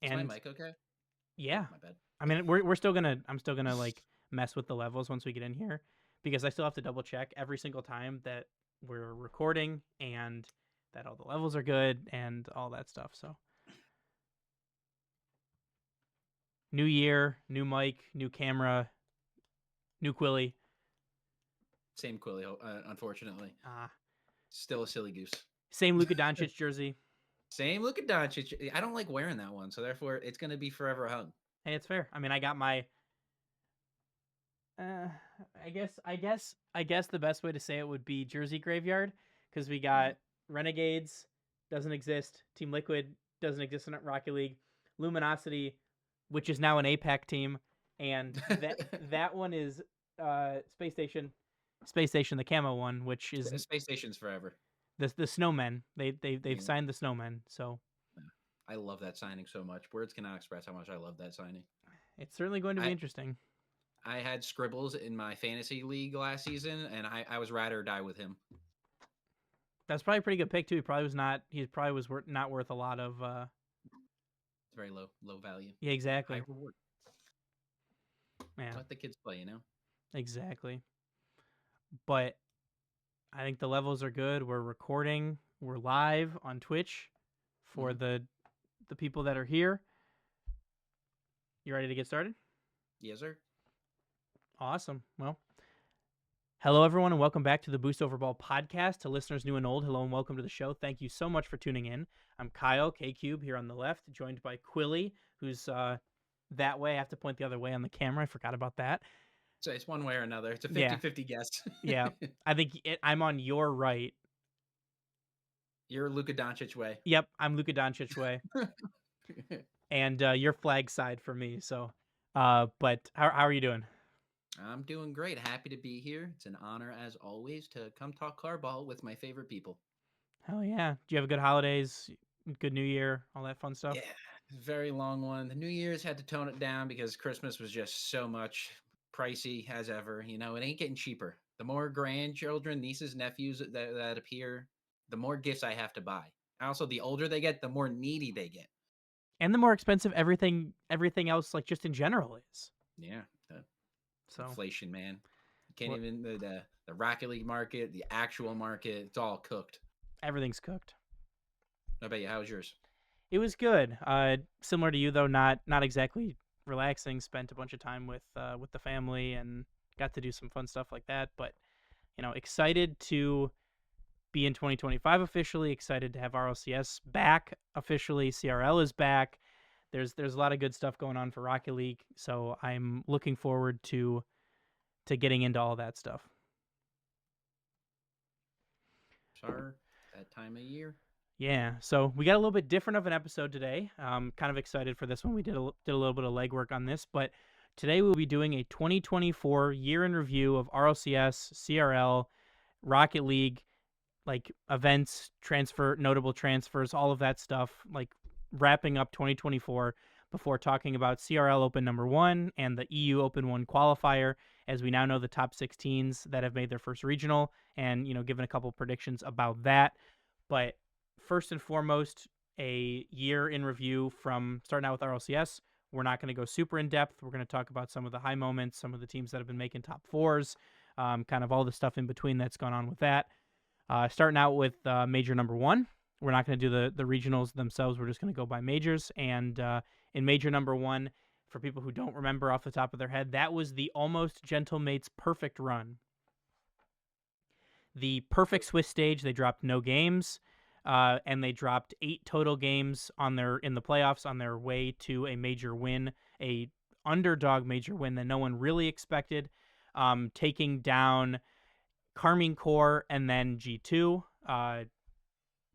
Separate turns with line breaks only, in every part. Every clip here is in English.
Is my
And
mic okay? Oh,
yeah,
my bad.
I mean, I'm still gonna like mess with the levels once we get in here because I still have to double check every single time that we're recording and that all the levels are good and all that stuff. So new year, new mic, new camera, new Quili.
Same Quili, unfortunately.
Ah,
Still a silly goose.
same Luka Doncic jersey.
Same look at Doncic. I don't like wearing that one, so therefore it's going to be forever a hug.
Hey, it's fair. I mean, I got my. Uh, I guess the best way to say it would be jersey graveyard because we got Renegades doesn't exist, Team Liquid doesn't exist in Rocket League, Luminosity, which is now an APAC team, and that one is Space Station, the camo one, which is
Space Station's forever.
the snowmen. They've
Yeah.
signed the snowmen, so
I love that signing so much. Words cannot express how much I love that signing.
it's certainly going to be
I
interesting.
I had Scribbles in my fantasy league last season, and I was ride or die with him.
That's probably a pretty good pick too. He probably was not. He probably was not worth a lot of.
It's very low value,
Yeah,
high
exactly.
reward.
Yeah,
Let the kids play, you know.
exactly. But I think the levels are good. We're recording. We're live on Twitch for
Mm-hmm.
the people that are here. You ready to get started?
Yes, sir.
Awesome. Well, hello everyone, and welcome back to the Boost Over Ball podcast. To listeners new and old, hello and welcome to the show. Thank you so much for tuning in. I'm Kyle K Cube here on the left, joined by Quili, who's that way. I have to point the other way on the camera. I forgot about that.
So it's one way or another. It's a
Yeah,
50-50 guess.
yeah. I think I'm on your right.
You're Luka Doncic way.
Yep, I'm Luka Doncic way. And your flag side for me. So, but how are you doing?
I'm doing great. Happy to be here. It's an honor, as always, to come talk carball with my favorite people.
Hell yeah! Do you have a good holidays, good New Year, all that fun stuff?
Yeah, very long one. The New Year's had to tone it down because Christmas was just so much pricey as ever. You know, it ain't getting cheaper. The more grandchildren, nieces, nephews that appear, the more gifts I have to buy. Also, the older they get, the more needy they get.
And the more expensive everything else, like just in general, is.
Yeah, the
So
inflation, man. You can't
we're,
even the Rocket League market, the actual market, it's all cooked.
everything's cooked.
I bet you. How was yours?
It was good. Similar to you though, not exactly relaxing. Spent a bunch of time with the family and got to do some fun stuff like that. But excited to be in 2025 officially. Excited to have RLCS back officially. CRL is back. There's a lot of good stuff going on for Rocket League, so I'm looking forward to getting into all that stuff.
Sure, that time of year.
Yeah, so we got a little bit different of an episode today. Kind of excited for this one. We did a little bit of legwork on this, but today we'll be doing a 2024 year in review of RLCS, CRL, Rocket League, like events, notable transfers, all of that stuff, like wrapping up 2024 before talking about CRL Open number 1 and the EU Open 1 qualifier, as we now know the top 16s that have made their first regional, and given a couple predictions about that. But first and foremost, a year in review from starting out with RLCS. We're not going to go super in depth. We're going to talk about some of the high moments, some of the teams that have been making top fours, kind of all the stuff in between that's gone on with that. Starting out with major number 1. We're not going to do the regionals themselves. We're just going to go by majors. And in major number 1, for people who don't remember off the top of their head, that was the Almost Gentle Mates perfect run. The perfect Swiss stage. They dropped no games, and they dropped 8 total games in the playoffs on their way to a major win, a underdog major win that no one really expected, taking down Carmine Core and then G2.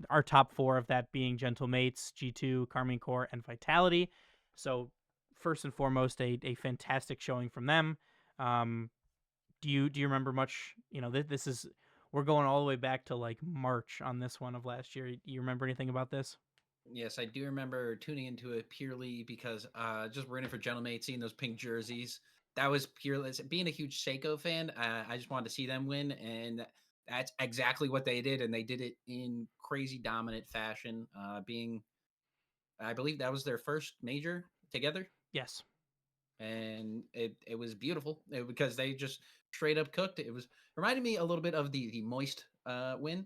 Our top 4 of that being Gentle Mates, G2, Carmine Core, and Vitality. So first and foremost, a fantastic showing from them. Do you remember much? This is, we're going all the way back to like March on this one of last year. You remember anything about this?
Yes, I do remember tuning into it purely because just rooting for Gentlemate, seeing those pink jerseys. That was purely being a huge Seiko fan. I just wanted to see them win, and that's exactly what they did, and they did it in crazy dominant fashion. Being I believe that was their first major together,
Yes.
and it was beautiful because they just straight up cooked. It was reminded me a little bit of the Moist win.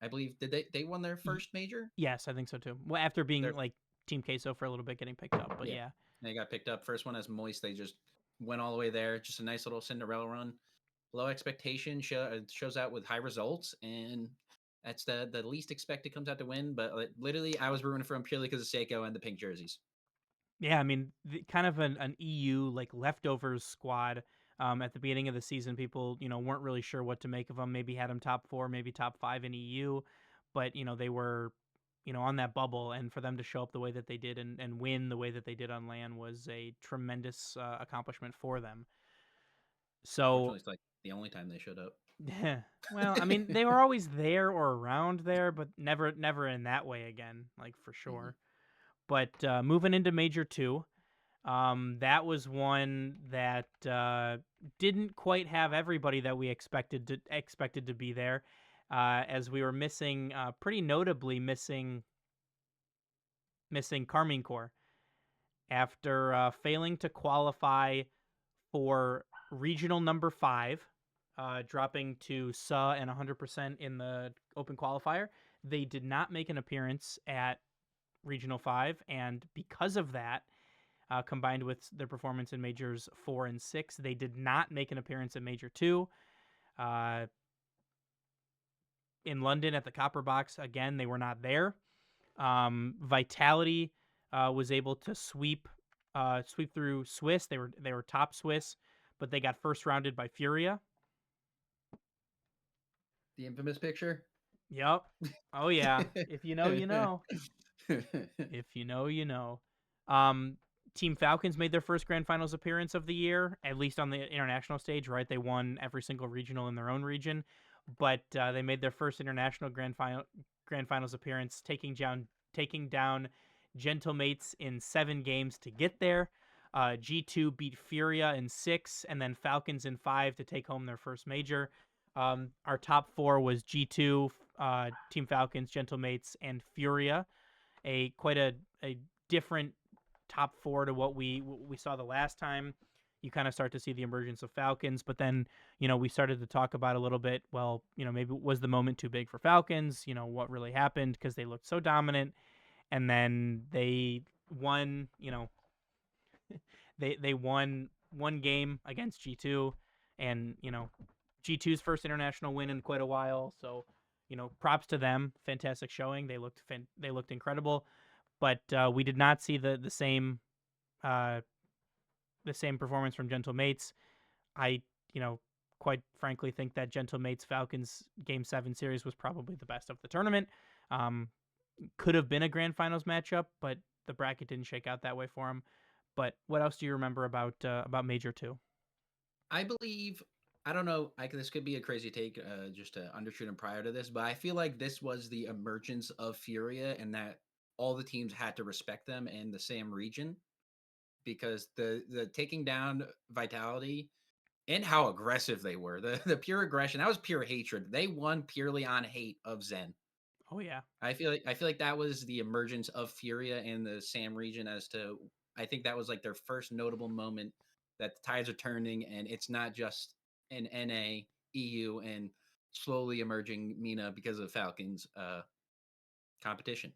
I believe did they won their
Y-
first major?
yes, I think so too. Well, after being
Their
like Team Queso for a little bit, getting picked up, but
Yeah,
yeah.
they got picked up. First one as Moist. They just went all the way there. Just a nice little Cinderella run. Low expectation shows out with high results, and that's the least expected comes out to win. But literally, I was rooting for him purely because of Seiko and the pink jerseys.
Yeah, I mean, kind of an EU like leftovers squad. At the beginning of the season, people weren't really sure what to make of them. Maybe had them top four, maybe top five in EU, but they were on that bubble, and for them to show up the way that they did and win the way that they did on LAN was a tremendous accomplishment for them. So,
Unfortunately, it's like the only time they showed up.
well, I mean, they were always there or around there, but never in that way again, like for
Hmm.
sure. But moving into Major Two. That was one that didn't quite have everybody that we expected to be there, as we were missing, pretty notably missing Carmine Corps after failing to qualify for regional number 5, dropping to SA and 100% in the open qualifier. They did not make an appearance at regional 5, and because of that, combined with their performance in majors 4 and 6. They did not make an appearance in major 2. Uh, in London at the Copper Box, again, they were not there. Vitality was able to sweep through Swiss. They were top Swiss, but they got first rounded by Furia.
The infamous picture.
Yep. Oh yeah. If you know, you know. If you know, you know. Um, Team Falcons made their first Grand Finals appearance of the year, at least on the international stage. Right, they won every single regional in their own region, but they made their first international Grand Finals appearance, taking down Gentlemates in 7 games to get there. G2 beat Furia in 6, and then Falcons in 5 to take home their first major. Our top 4 was G2, Team Falcons, Gentlemates, and Furia, a quite a different top 4 to what we saw the last time. You kind of start to see the emergence of Falcons, but then we started to talk about a little bit. Well, maybe was the moment too big for Falcons? What really happened, because they looked so dominant, and then they won. They won one game against G2, and G2's first international win in quite a while. So props to them. Fantastic showing. They looked incredible, but we did not see uh, the same performance from Gentle Mates. I quite frankly think that Gentle Mates Falcons Game 7 series was probably the best of the tournament. Um, could have been a grand finals matchup, but the bracket didn't shake out that way for them. But what else do you remember about Major 2?
I believe I don't know. This could be a crazy take, just to undershoot him prior to this, but I feel like this was the emergence of Furia, and that all the teams had to respect them in the same region because the taking down Vitality and how aggressive they were, the pure aggression, that was pure hatred. They won purely on hate of Zen.
Oh yeah.
I feel like that was the emergence of Furia in the Sam region. As to I think that was like their first notable moment that the tides are turning, and it's not just an NA, EU, and slowly emerging MENA because of Falcons competition.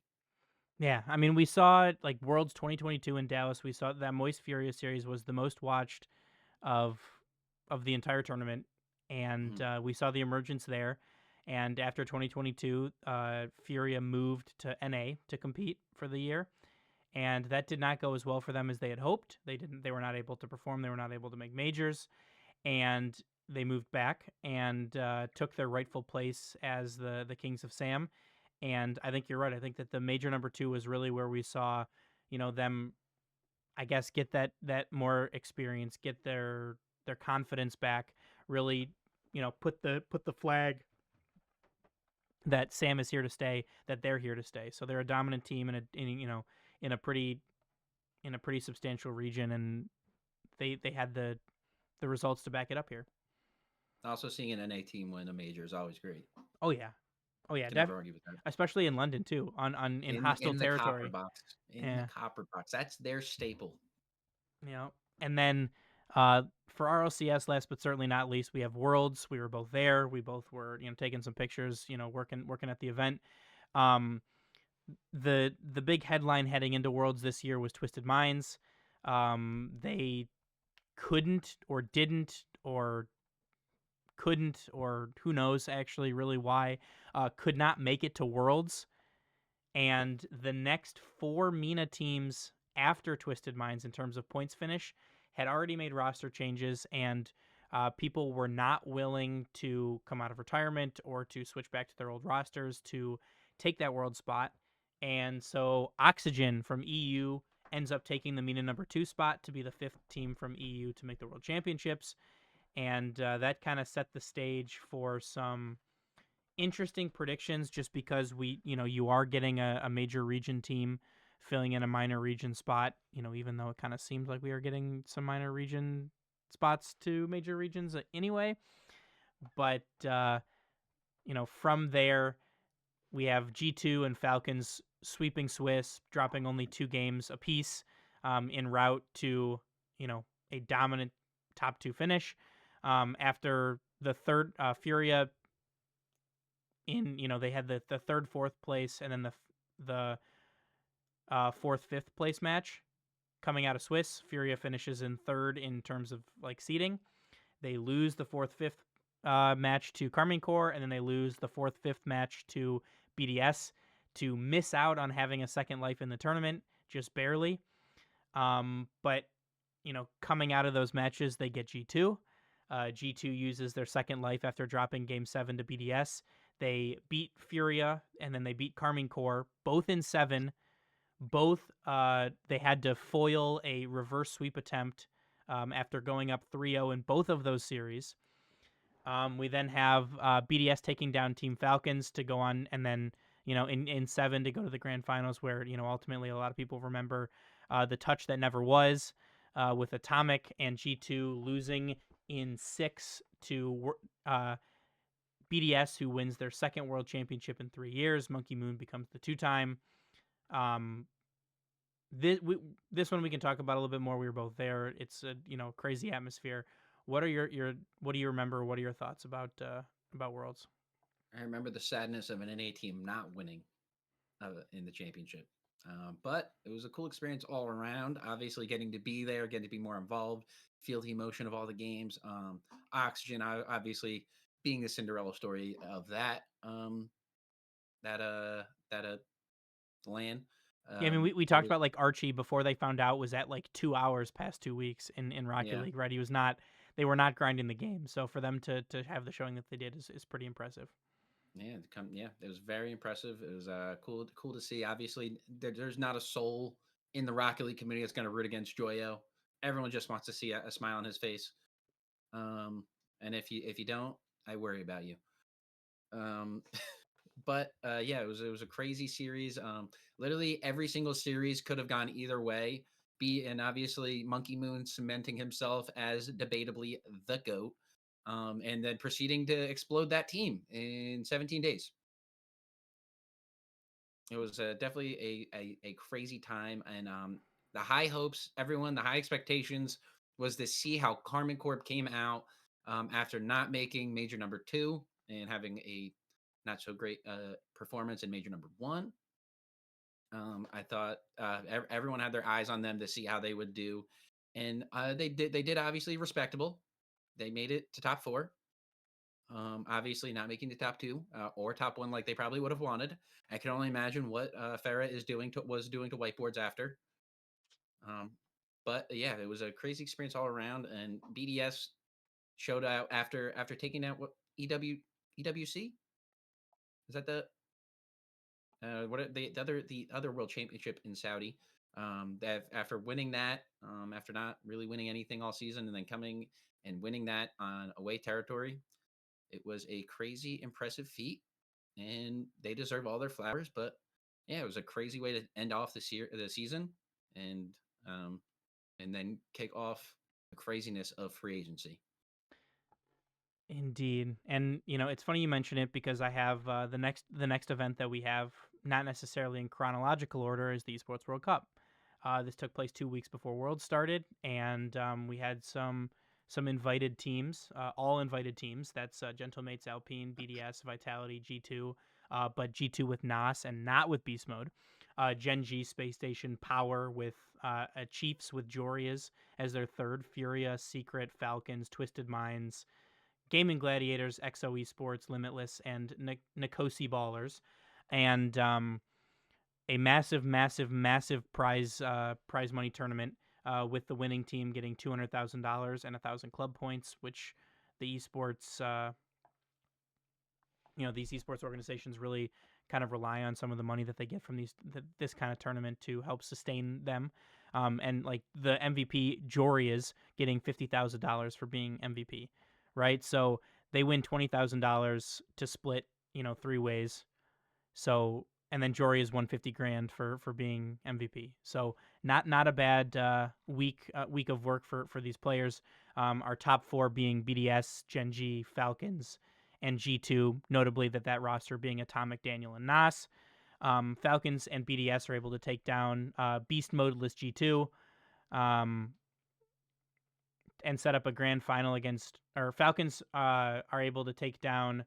Yeah, I mean, we saw it like Worlds 2022 in Dallas. We saw that Moist Furia series was the most watched of the entire tournament, and
Mhm.
we saw the emergence there. And after 2022, Furia moved to NA to compete for the year, and that did not go as well for them as they had hoped. They didn't. They were not able to perform. They were not able to make majors, and they moved back and took their rightful place as the Kings of Sam. And I think you're right. I think that the major number 2 was really where we saw, them, I guess, get that more experience, get their confidence back, really, put the flag that Sam is here to stay, that they're here to stay. So they're a dominant team in a pretty substantial region, and they had the results to back it up here.
Also, seeing an NA team win a major is always great.
Oh yeah. Oh yeah,
Can never argue with that.
especially in London too, on in hostile
In the copper
territory.
box, in the
Yeah,
copper box, that's their staple.
you know. And then for RLCS, last but certainly not least, we have Worlds. We were both there. We both were, taking some pictures, working at the event. Um, the big headline heading into Worlds this year was Twisted Minds. They couldn't or didn't or couldn't or who knows actually really why could not make it to Worlds, and the next four MENA teams after Twisted Minds in terms of points finish had already made roster changes, and people were not willing to come out of retirement or to switch back to their old rosters to take that world spot. And so Oxygen from EU ends up taking the MENA number 2 spot to be the fifth team from EU to make the World Championships. And that kind of set the stage for some interesting predictions, just because you are getting a major region team filling in a minor region spot, even though it kind of seems like we are getting some minor region spots to major regions anyway. But from there we have G2 and Falcons sweeping Swiss, dropping only 2 games apiece, en route to a dominant top 2 finish. After the third Furia, they had the third, fourth place, and then the fourth, fifth place match coming out of Swiss. Furia finishes in third in terms of like seeding. They lose the fourth, fifth match to Karmine Corps, and then they lose the fourth, fifth match to BDS to miss out on having a second life in the tournament, just barely. But coming out of those matches, they get G2. G2 uses their second life after dropping Game 7 to BDS. They beat Furia, and then they beat Karmine Corps, both in 7. Both they had to foil a reverse sweep attempt after going up 3-0 in both of those series. We then have BDS taking down Team Falcons to go on, and then in 7 to go to the grand finals, where ultimately a lot of people remember the touch that never was, with Atomic and G2 losing in 6 to BDS, who wins their second world championship in 3 years. Monkey Moon becomes the 2-time. This one we can talk about a little bit more. We were both there. It's a crazy atmosphere. What are your what do you remember? What are your thoughts about Worlds?
I remember the sadness of an NA team not winning in the championship. But it was a cool experience all around. Obviously, getting to be there, getting to be more involved, feel the emotion of all the games. Oxygen, obviously, being the Cinderella story of that land.
Yeah, I mean, we
It
talked
was
about like Archie before they found out was at like 2 hours past 2 weeks in Rocket
yeah
League, right? He was not. They were not grinding the game, so for them to have the showing that they did is pretty impressive.
yeah. It was very impressive. It was cool to see. Obviously, there's not a soul in the Rocket League community that's going to root against Joyo. Everyone just wants to see a smile on his face. And if you don't, I worry about you. Um, but yeah, it was a crazy series. Literally every single series could have gone either way. And obviously Monkey Moon cementing himself as debatably the GOAT, and then proceeding to explode that team in 17 days. It was definitely a crazy time, and the high hopes, everyone, the high expectations was to see how Karmine Corp came out after not making major number 2 and having a not so great performance in major number 1. I thought everyone had their eyes on them to see how they would do, and they did. They did obviously respectable. They made it to top 4. Obviously, not making the top 2 or top 1 like they probably would have wanted. I can only imagine what Farah was doing to whiteboards after. Um, but yeah, it was a crazy experience all around, and BDS showed out after taking out what EWC is that the other world championship in Saudi. That after winning that, after not really winning anything all season, and then coming and winning that on away territory, it was a crazy impressive feat, and they deserve all their flowers. But yeah, it was a crazy way to end off the season, and um, and then kick off the craziness of free agency.
Indeed, and it's funny you mention it because I have the next event that we have, not necessarily in chronological order, is the Esports World Cup. This took place 2 weeks before Worlds started, and we had some invited teams, all invited teams. That's Gentlemates, Alpine, BDS, Vitality, G2, but G2 with NAS and not with Beast Mode. Gen G, Space Station, Power with Chiefs with Jorias as their third, Furia, Secret, Falcons, Twisted Minds, Gaming Gladiators, XO Esports, Limitless, and Nikosi Ballers, and a massive, massive, massive prize money tournament with the winning team getting $200,000 and 1,000 club points, which the esports these esports organizations really kind of rely on some of the money that they get from this kind of tournament to help sustain them. And like the MVP Jory is getting $50,000 for being MVP, right? So they win $20,000 to split, 3 ways. So and then Jory is 150 grand for being MVP. So not a bad week of work for these players. Our top four being BDS, Gen G, Falcons, and G2. Notably that roster being Atomic, Daniel, and Nas. Falcons and BDS are able to take down Beast Modeless G2. And set up a grand final against, or Falcons are able to take down.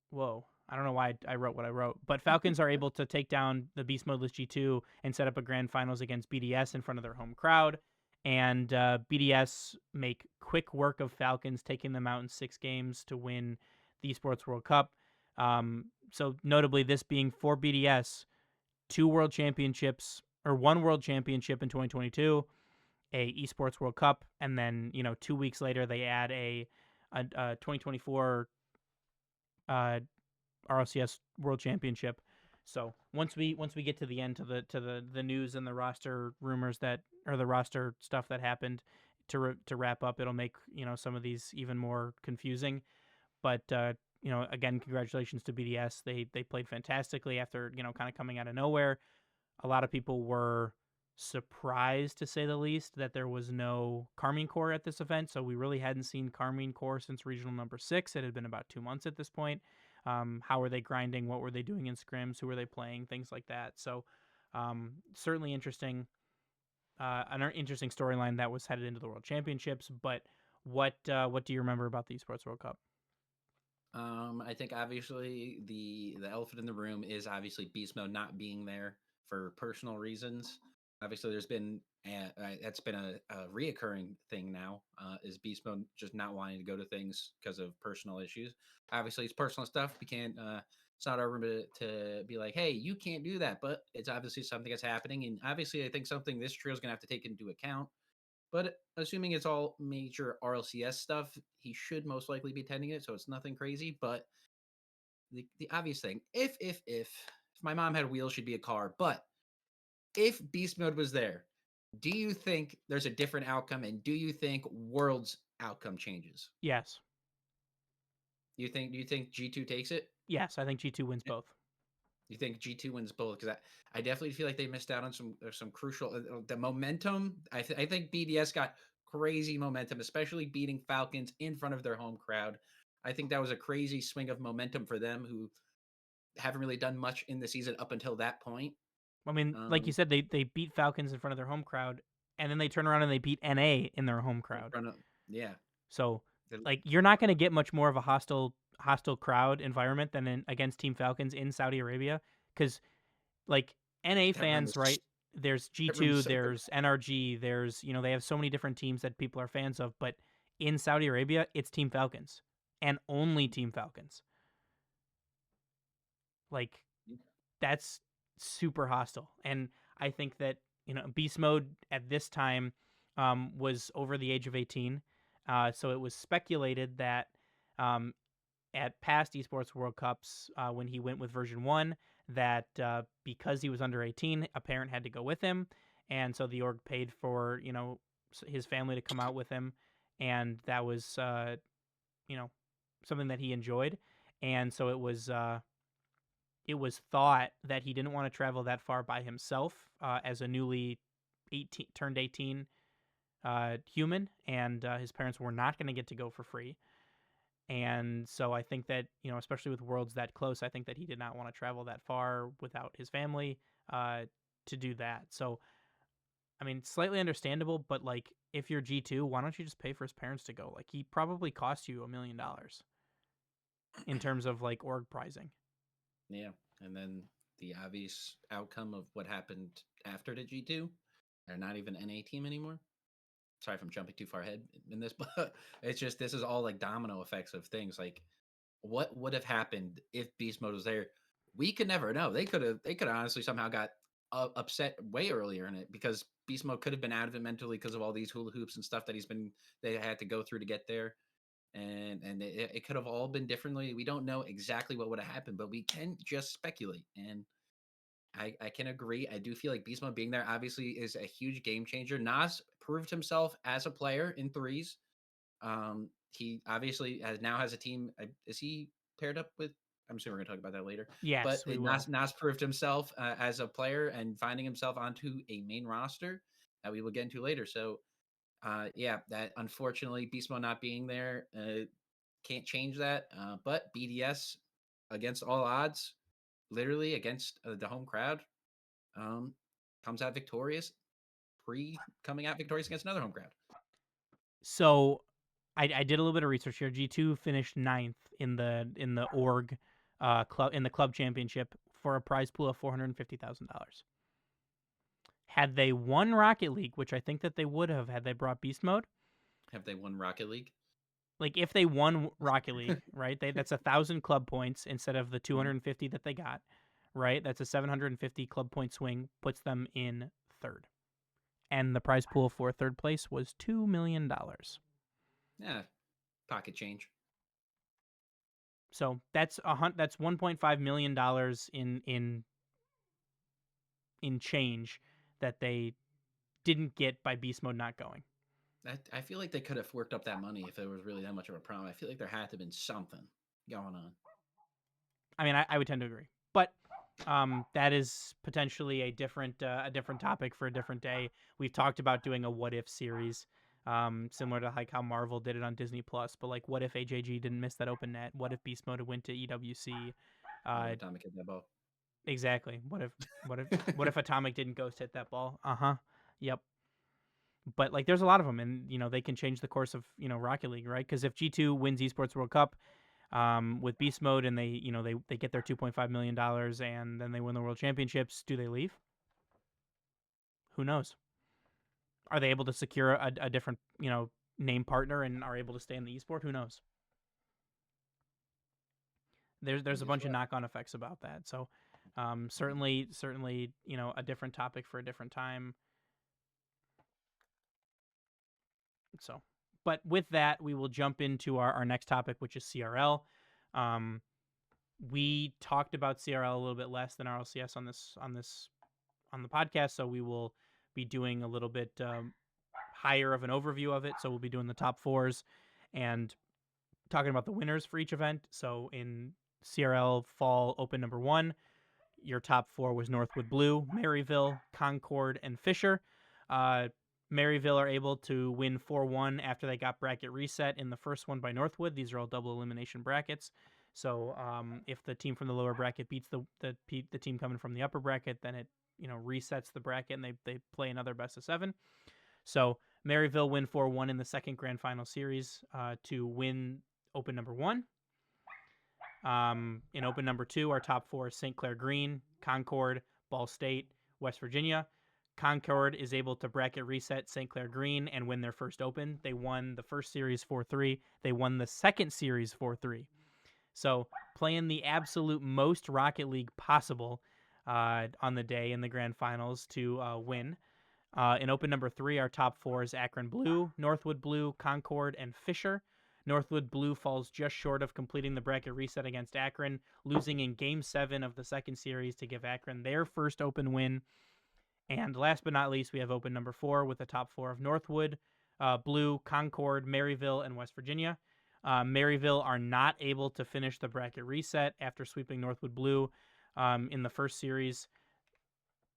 Whoa, I don't know why I wrote what I wrote, but Falcons are able to take down the Beast Modeless G2 and set up a grand finals against BDS in front of their home crowd. And BDS make quick work of Falcons, taking them out in 6 games to win the Esports World Cup. So notably, this being for BDS, 2 world championships, or 1 world championship in 2022, a Esports World Cup, and then 2 weeks later they add a 2024 RLCS World Championship. So once we get to the end, to the news and the roster rumors that, or the roster stuff that happened, to wrap up, it'll make some of these even more confusing. But again, congratulations to BDS. They played fantastically after kind of coming out of nowhere. A lot of people were surprised, to say the least, that there was no Carmine Corps at this event. So we really hadn't seen Carmine Corps since regional number 6. It had been about 2 months at this point. How were they grinding? What were they doing in scrims? Who were they playing? Things like that. So certainly interesting, an interesting storyline that was headed into the World Championships. But what do you remember about the Esports World Cup?
I think obviously the elephant in the room is obviously Beast Mode not being there for personal reasons. Obviously, there's been that's been a reoccurring thing now. Is Beast Mode just not wanting to go to things because of personal issues? Obviously, it's personal stuff. We can't. It's not our room to be like, hey, you can't do that. But it's obviously something that's happening, and obviously, I think something this trio is going to have to take into account. But assuming it's all major RLCS stuff, he should most likely be attending it, so it's nothing crazy. But the obvious thing, if my mom had wheels, she'd be a car. But if Beast Mode was there, do you think there's a different outcome, and do you think World's outcome changes?
Yes.
Do you think G2 takes it?
Yes, I think G2 wins
Eh,
both.
You think G2 wins both? Because I definitely feel like they missed out on some crucial the momentum. I think BDS got crazy momentum, especially beating Falcons in front of their home crowd. I think that was a crazy swing of momentum for them, who haven't really done much in the season up until that point.
I mean, like you
Um,
said, they beat Falcons in front of their home crowd, and then they turn around and they beat NA in their home
in
crowd.
front of yeah,
So,
the-
like, you're not going to get much more of a hostile crowd environment than against Team Falcons in Saudi Arabia, because like NA
that room
fans,
was
right? There's
that room was
G2,
so good.
there's NRG, there's they have so many different teams that people are fans of, but in Saudi Arabia, it's Team Falcons and only Team Falcons. Like that's super hostile. And I think that, Beast Mode at this time was over the age of 18. So it was speculated that um, at past Esports World Cups, when he went with version 1, that because he was under 18, a parent had to go with him. And so the org paid for, his family to come out with him. And that was, you know, something that he enjoyed. And so it was thought that he didn't want to travel that far by himself as a newly turned 18 human, and his parents were not going to get to go for free. And so I think that, especially with worlds that close, I think that he did not want to travel that far without his family uh, to do that. So, I mean, slightly understandable, but like if you're G2, why don't you just pay for his parents to go? Like he probably cost you $1 million in terms of like org prizing.
Yeah. And then the obvious outcome of what happened after the G2, they're not even an NA team anymore. Sorry if I'm jumping too far ahead in this, but it's just this is all like domino effects of things. Like what would have happened if beast mode was there? We could never know. They could have honestly somehow got upset way earlier in it because beast mode could have been out of it mentally because of all these hula hoops and stuff that they had to go through to get there. And it could have all been differently. We don't know exactly what would have happened, but we can just speculate. And I can agree. I do feel like Beast Mode being there obviously is a huge game changer. Nas proved himself as a player in threes. He obviously has a team. Is he paired up with? I'm sure we're gonna talk about that later. But
Yes, we will.
Nas proved himself as a player and finding himself onto a main roster that we will get into later. So yeah, that unfortunately Beast Mode not being there can't change that. But BDS against all odds, literally against the home crowd, um, comes out victorious. Coming out victorious against another home crowd.
So I did a little bit of research here. G2 finished ninth in the org club in the club championship for a prize pool of $450,000. Had they won Rocket League, which I think that they would have had they brought Beast Mode,
Have they won Rocket League?
like if they won Rocket League, right? That's 1,000 club points instead of the 250 that they got, right? That's a 750 club point swing, puts them in third, and the prize pool for third place was $2 million.
Yeah, pocket change.
So that's that's $1.5 million in change that they didn't get by beast mode not going.
I feel like they could have worked up that money if it was really that much of a problem. I feel like there had to have been something going on.
I mean, I would tend to agree, but that is potentially a different topic for a different day. We've talked about doing a what if series, similar to like how Marvel did it on Disney Plus. But like, what if AJG didn't miss that open net? What if Beast Mode went to EWC?
What if
Uh,
Atomic hit that ball?
exactly. What if Atomic didn't ghost hit that ball? Yep. But like, there's a lot of them, and they can change the course of Rocket League, right? Because if G2 wins Esports World Cup, with beast mode, and they get their $2.5 million, and then they win the world championships, do they leave? Who knows? Are they able to secure a different name partner and are able to stay in the esport? Who knows? There's a bunch of knock on effects about that. So certainly a different topic for a different time. So, but with that, we will jump into our next topic, which is CRL. We talked about CRL a little bit less than RLCS on the podcast, so we will be doing a little bit higher of an overview of it. So we'll be doing the top fours and talking about the winners for each event. So in CRL Fall Open number 1, your top 4 was Northwood Blue, Maryville, Concord, and Fisher. Maryville are able to win 4-1 after they got bracket reset in the first one by Northwood. These are all double elimination brackets. So if the team from the lower bracket beats the team coming from the upper bracket, then it resets the bracket and they play another best of 7. So Maryville win 4-1 in the second grand final series to win Open number 1. In Open number 2, our top 4 is St. Clair Green, Concord, Ball State, West Virginia. Concord is able to bracket reset St. Clair Green and win their first Open. They won the first series 4-3. They won the second series 4-3. So playing the absolute most Rocket League possible on the day in the grand finals to win. In Open number 3, our top 4 is Akron Blue, Northwood Blue, Concord, and Fisher. Northwood Blue falls just short of completing the bracket reset against Akron, losing in Game 7 of the second series to give Akron their first Open win. And last but not least, we have Open number 4 with the top 4 of Northwood, Blue, Concord, Maryville, and West Virginia. Maryville are not able to finish the bracket reset after sweeping Northwood Blue in the first series.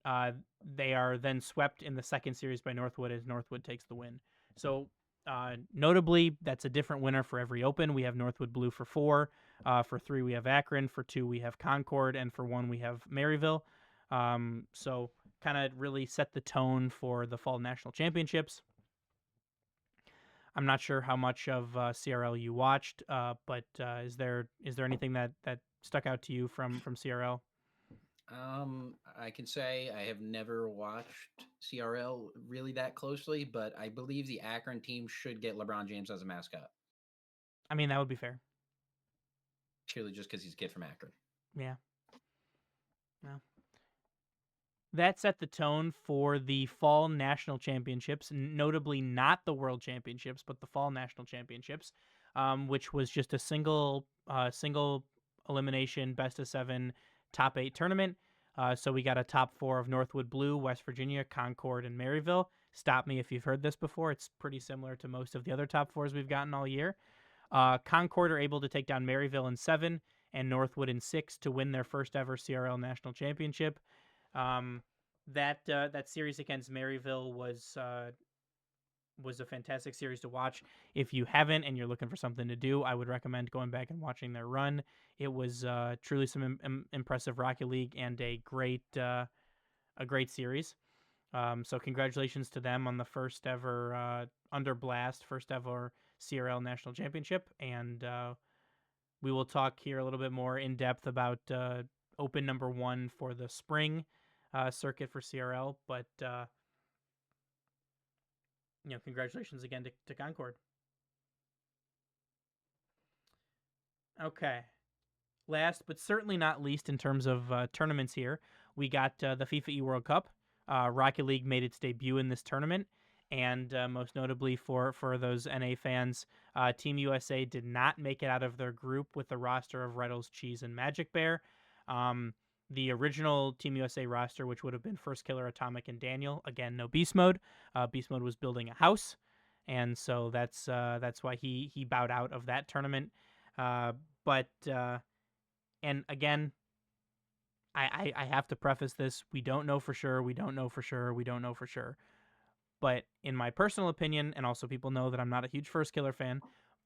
They are then swept in the second series by Northwood as Northwood takes the win. So notably, that's a different winner for every Open. We have Northwood Blue for 4. For 3, we have Akron. For 2, we have Concord. And for 1, we have Maryville. So kind of really set the tone for the Fall National Championships. I'm not sure how much of CRL you watched, but is there anything that stuck out to you from CRL?
I can say I have never watched CRL really that closely, but I believe the Akron team should get LeBron James as a mascot,
I mean, that would be fair.
purely just because he's a kid from Akron.
Yeah. No. That set the tone for the Fall National Championships, notably not the World Championships, but the Fall National Championships, which was just a single elimination, best of 7, top 8 tournament. So we got a top 4 of Northwood Blue, West Virginia, Concord, and Maryville. Stop me if you've heard this before. It's pretty similar to most of the other top 4s we've gotten all year. Concord are able to take down Maryville in 7 and Northwood in 6 to win their first ever CRL National Championship. That series against Maryville was a fantastic series to watch. If you haven't and you're looking for something to do, I would recommend going back and watching their run. It was truly some impressive Rocket League and a great series. So congratulations to them on the first ever Under Blast, first ever CRL National Championship, and we will talk here a little bit more in depth about Open number 1 for the spring circuit for CRL. But congratulations again to Concord. Okay. Last but certainly not least in terms of tournaments here, we got the FIFA E World Cup. Rocket League made its debut in this tournament, and most notably for those NA fans, Team USA did not make it out of their group with the roster of Reynolds, Cheese, and Magic Bear. The original Team USA roster, which would have been First Killer, Atomic, and Daniel, again, no Beast Mode. Beast Mode was building a house, and so that's why he bowed out of that tournament. But and again, I have to preface this. We don't know for sure. We don't know for sure. We don't know for sure. But in my personal opinion, and also people know that I'm not a huge First Killer fan,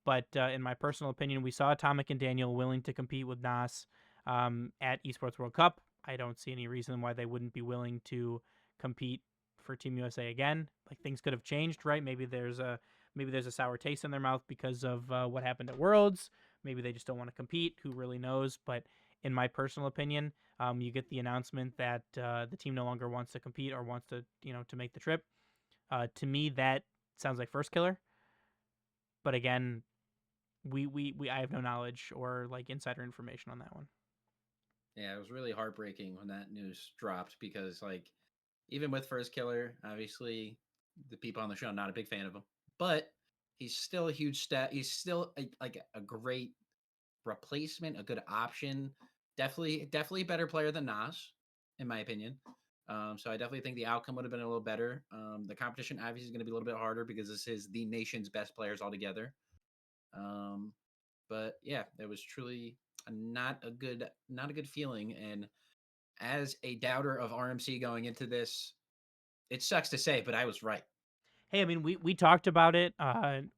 but in my personal opinion, we saw Atomic and Daniel willing to compete with Nas at Esports World Cup. I don't see any reason why they wouldn't be willing to compete for Team USA again. Like, things could have changed, right? Maybe there's a sour taste in their mouth because of what happened at Worlds. Maybe they just don't want to compete. Who really knows? But in my personal opinion, you get the announcement that the team no longer wants to compete or wants to to make the trip. To me, that sounds like First Killer. But again, I have no knowledge or like insider information on that one.
Yeah, it was really heartbreaking when that news dropped because, like, even with First Killer, obviously the people on the show, not a big fan of him, but he's still a huge stat. He's still a great replacement, a good option. Definitely a better player than Nas, in my opinion. So I definitely think the outcome would have been a little better. The competition obviously is going to be a little bit harder because this is the nation's best players altogether. Um, but yeah, it was truly not a good feeling. And as a doubter of RMC going into this, it sucks to say, but I was right.
Hey, I mean, we talked about it.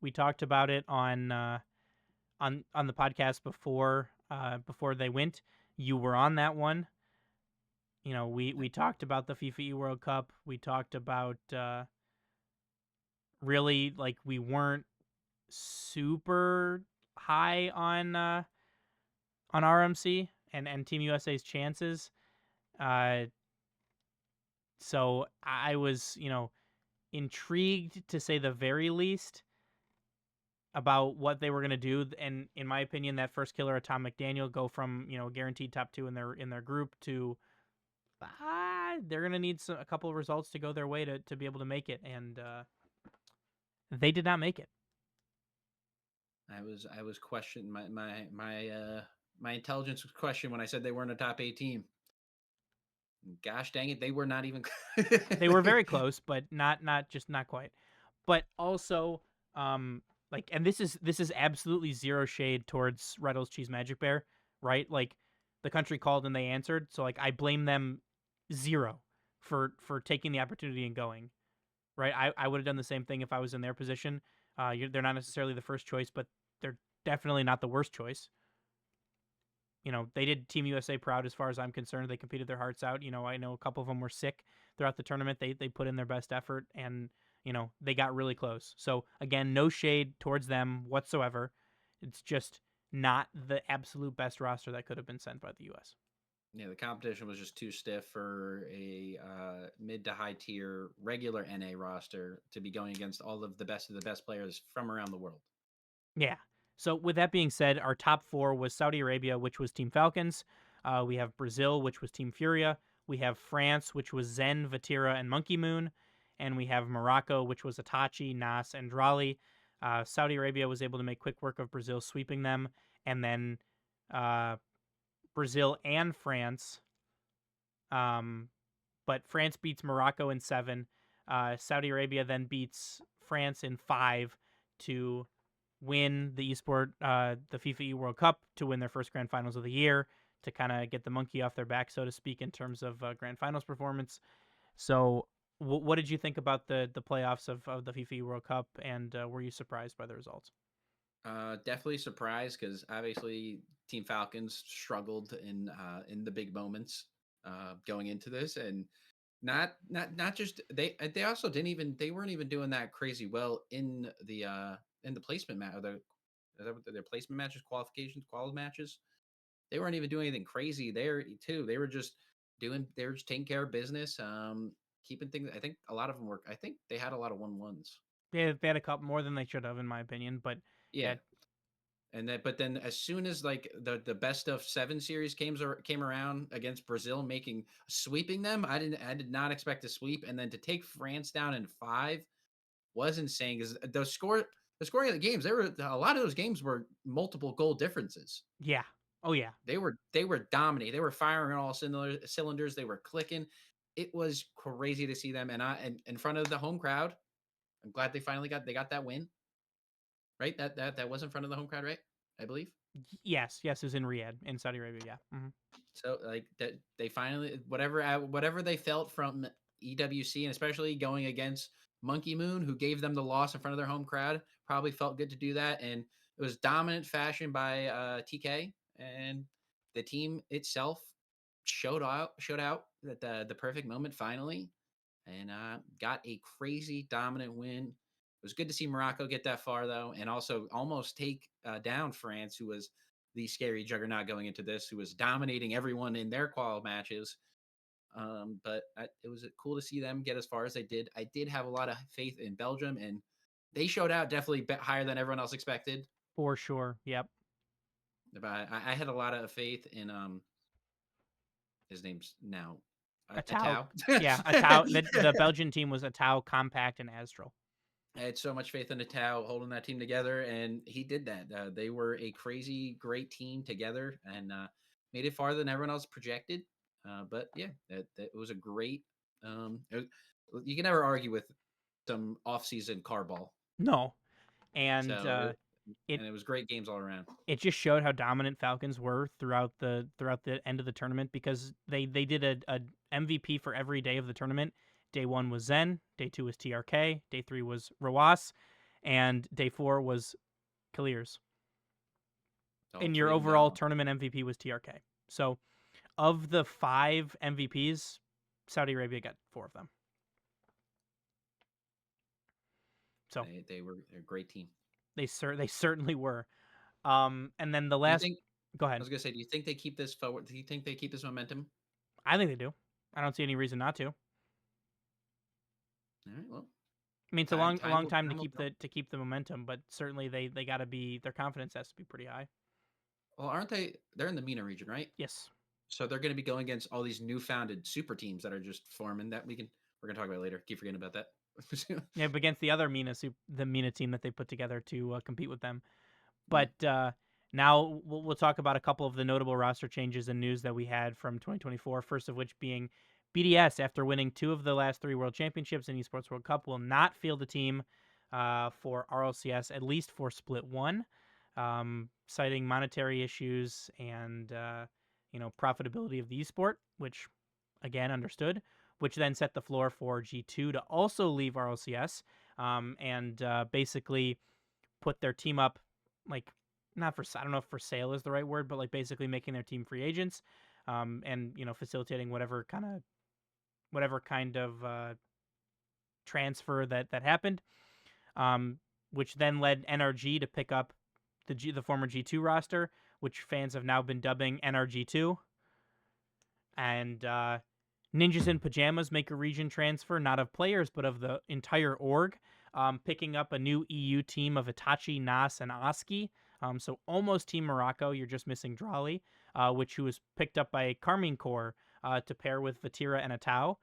We talked about it on the podcast before they went. You were on that one. We talked about the FIFA E World Cup. We talked about really, like, we weren't super high on RMC and Team USA's chances. So I was, intrigued to say the very least about what they were going to do. And in my opinion, that First Killer, Atomic, Daniel go from guaranteed top 2 in their group to they're going to need a couple of results to go their way to be able to make it, and they did not make it.
I was questioned my intelligence was questioned when I said they weren't a top 8 team. Gosh dang it, they were not even.
They were very close, but not quite. But also, like, and this is absolutely zero shade towards Reynolds, Cheese, Magic Bear, right? Like, the country called and they answered, so like I blame them zero for taking the opportunity and going. right? I would have done the same thing if I was in their position. They're not necessarily the first choice, but they're definitely not the worst choice. They did Team USA proud as far as I'm concerned. They competed their hearts out. I know a couple of them were sick throughout the tournament. They put in their best effort, and they got really close. So again, no shade towards them whatsoever. It's just not the absolute best roster that could have been sent by the U.S.
Yeah, the competition was just too stiff for a mid to high tier regular NA roster to be going against all of the best players from around the world.
Yeah. So with that being said, our top four was Saudi Arabia, which was Team Falcons. We have Brazil, which was Team Furia. We have France, which was Zen, Vatira, and Monkey Moon. And we have Morocco, which was Itachi, Nas, and Drali. Saudi Arabia was able to make quick work of Brazil sweeping them. And then Brazil and France. But France beats Morocco in 7. Saudi Arabia then beats France in 5 to win the the FIFA E World Cup, to win their first Grand Finals of the year, to kind of get the monkey off their back, so to speak, in terms of Grand Finals performance. So, what did you think about the playoffs of the FIFA E World Cup, and were you surprised by the results?
Definitely surprised because obviously Team Falcons struggled in the big moments going into this, and not just they also they weren't even doing that crazy well in the placement match. Is that what their placement matches, qual matches? They weren't even doing anything crazy there too. They were just taking care of business, keeping things. I think a lot of them were. I think they had a lot of 1-1s.
They had a couple more than they should have, in my opinion, but
Yeah,
yeah,
but then as soon as like the best of 7 series came around against Brazil, sweeping them, I did not expect to sweep, and then to take France down in 5 was insane because the scoring of the games, there were a lot of those games were multiple goal differences.
yeah, oh yeah,
They were dominating. They were firing on all cylinders. They were clicking. It was crazy to see them, and in front of the home crowd. I'm glad they got that win. Right, that was in front of the home crowd, right? I believe.
yes, it was in Riyadh, in Saudi Arabia, yeah.
So like that, they finally whatever they felt from EWC, and especially going against Monkey Moon, who gave them the loss in front of their home crowd, probably felt good to do that. And it was dominant fashion by TK, and the team itself showed out at the perfect moment finally, and got a crazy dominant win. It was good to see Morocco get that far though, and also almost take down France, who was the scary juggernaut going into this, who was dominating everyone in their qual matches. It was cool to see them get as far as they did. I did have a lot of faith in Belgium, and they showed out definitely higher than everyone else expected.
For sure, yep.
But I had a lot of faith in his name's now
A Tau,
Atau.
yeah, a Tau. The Belgian team was a Tau, Compact, and Astral.
I had so much faith in Atau holding that team together, and he did that. They were a crazy, great team together, and made it farther than everyone else projected. But yeah, that was a great. You can never argue with some off-season car ball.
No, and
So
it
it was great games all around.
it just showed how dominant Falcons were throughout the end of the tournament, because they did a MVP for every day of the tournament. Day 1 was Zen, day 2 was TRK, day 3 was Rawas, and day 4 was Clears.
All
And your
three of them got
overall
along.
tournament MVP was TRK. So, of the 5 MVPs, Saudi Arabia got 4 of them. So
They're a great team.
they certainly were. And then the
Do you
last,
think?
go
I
ahead.
was gonna say, do you think they keep this forward? Do you think they keep this momentum?
I think they do. I don't see any reason not to.
All right. Well,
I mean, it's a long time
time will tell.
to keep the momentum, but certainly they got to be, their confidence has to be pretty high.
Well, aren't they? They're in the MENA region, right?
Yes.
So they're going to be going against all these new founded super teams that are just forming that we're going to talk about later. Keep forgetting about that.
Yeah, but against the other the MENA team that they put together to compete with them.
Mm.
But now we'll talk about a couple of the notable roster changes and news that we had from 2024. First of which being BDS, after winning 2 of the last 3 World Championships and Esports World Cup, will not field the team for RLCS, at least for Split 1, citing monetary issues and profitability of the esport, which again understood. which then set the floor for G2 to also leave RLCS, and basically put their team up, like, not for, I don't know if for sale is the right word, but like basically making their team free agents, and facilitating whatever kind of transfer that happened, which then led NRG to pick up the former G2 roster, which fans have now been dubbing NRG2. And Ninjas in Pajamas make a region transfer, not of players, but of the entire org, picking up a new EU team of Itachi, Nas, and Oski. So almost Team Morocco. You're just missing Drawley, who was picked up by Carmine Corps to pair with Vatira and Atau,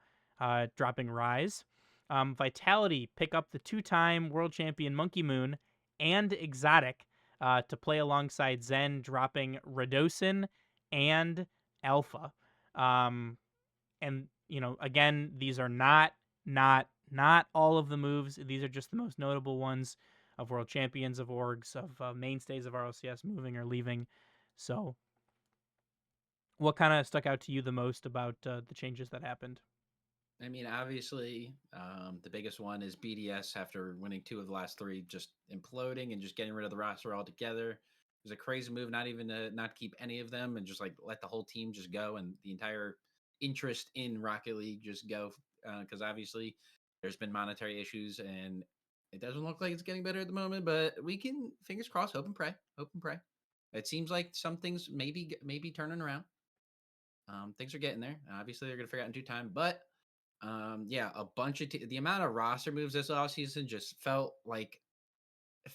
dropping Rise. Vitality pick up the two-time world champion Monkey Moon and Exotic to play alongside Zen, dropping Radosin and Alpha. And again, these are not all of the moves. These are just the most notable ones of world champions, of orgs, of mainstays of RLCS moving or leaving. So, what kind of stuck out to you the most about the changes that happened?
I mean, obviously, the biggest one is BDS after winning 2 of the last 3, just imploding and just getting rid of the roster altogether. It was a crazy move, not even to not keep any of them and just like let the whole team just go and the entire interest in Rocket League just go, because obviously there's been monetary issues and it doesn't look like it's getting better at the moment. But we can, fingers crossed, hope and pray, hope and pray. It seems like some things maybe turning around. Things are getting there. Obviously, they're gonna figure out in due time, but yeah, a bunch of the amount of roster moves this offseason just felt like a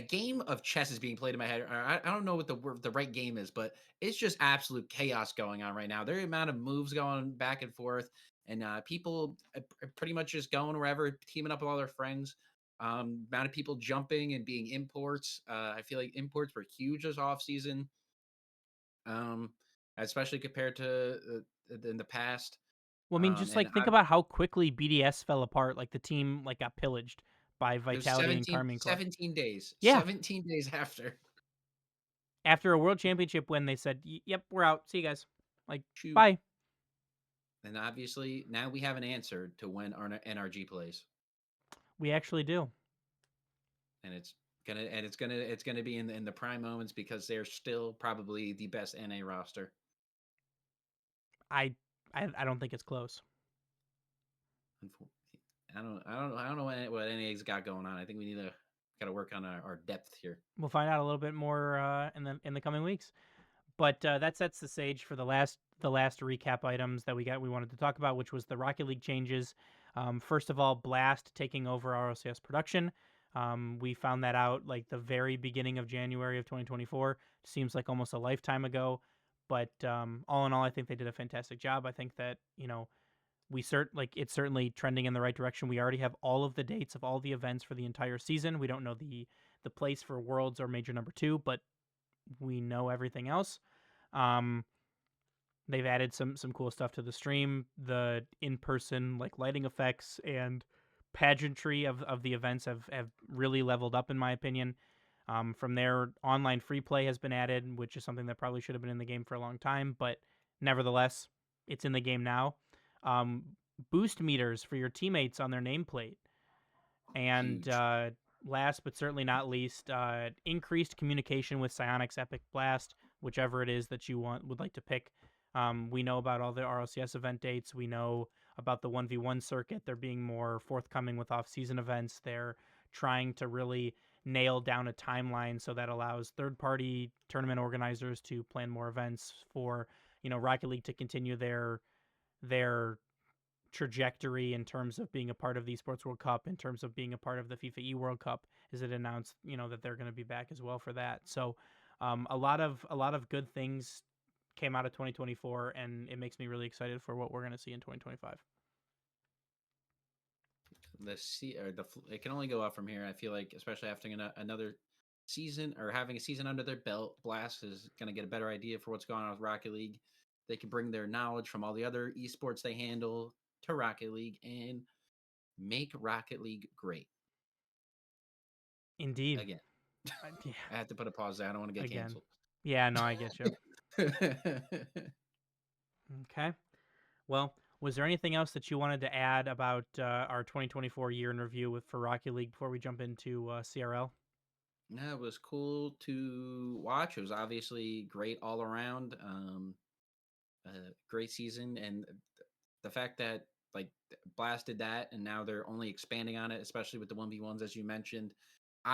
game of chess is being played in my head. Or I don't know what the right game is, but it's just absolute chaos going on right now. The amount of moves going back and forth, and people are pretty much just going wherever, teaming up with all their friends. Amount of people jumping and being imports. I feel like imports were huge this offseason, um, especially compared to in the past.
Well, I mean, just
And
like think about how quickly BDS fell apart. Like the team like got pillaged by
It was
Vitality and Carmine Corps.
17 days.
Yeah,
17 days after.
after a world championship win, they said, "Yep, we're out. See you guys. Like,
Shoot.
bye."
And obviously, now we have an answer to when our NRG plays.
We actually do.
And it's gonna be in the prime moments because they're still probably the best NA roster.
I I don't think it's close.
I don't know what NA's got going on. I think we gotta work on our depth here.
We'll find out a little bit more in the coming weeks. But that sets the stage for the last recap items that we wanted to talk about, which was the Rocket League changes. First of all, Blast taking over ROCS production. We found that out like the very beginning of January of 2024. Seems like almost a lifetime ago, but all in all, I think they did a fantastic job. I think that it's certainly trending in the right direction. We already have all of the dates of all the events for the entire season. We don't know the place for Worlds or Major Number 2, but we know everything else. Um, they've added some cool stuff to the stream. The in person like lighting effects and pageantry of the events have really leveled up in my opinion. From there, online free play has been added, which is something that probably should have been in the game for a long time, but nevertheless, it's in the game now. Um, Boost meters for your teammates on their nameplate, and
Huge.
last but certainly not least, increased communication with Psionics Epic Blast, whichever it is that you would like to pick. We know about all the RLCS event dates. We know about the 1v1 circuit. They're being more forthcoming with off-season events. They're trying to really nail down a timeline so that allows third-party tournament organizers to plan more events for Rocket League to continue their trajectory in terms of being a part of the Esports World Cup, in terms of being a part of the FIFA E World Cup, is it announced that they're going to be back as well for that. So a lot of good things came out of 2024, and it makes me really excited for what we're going to see in 2025.
It can only go up from here. I feel like, especially after another season or having a season under their belt, Blast is going to get a better idea for what's going on with Rocket League. They can bring their knowledge from all the other esports they handle to Rocket League and make Rocket League great
Indeed.
again.
Yeah.
I have to put a pause there. I don't want to get
Again.
canceled.
Yeah, no, I get you. Okay. Well, was there anything else that you wanted to add about our 2024 year in review for Rocket League before we jump into CRL?
Yeah, it was cool to watch. It was obviously great all around. Great season, and the fact that like blasted that, and now they're only expanding on it, especially with the 1v1s as you mentioned.
The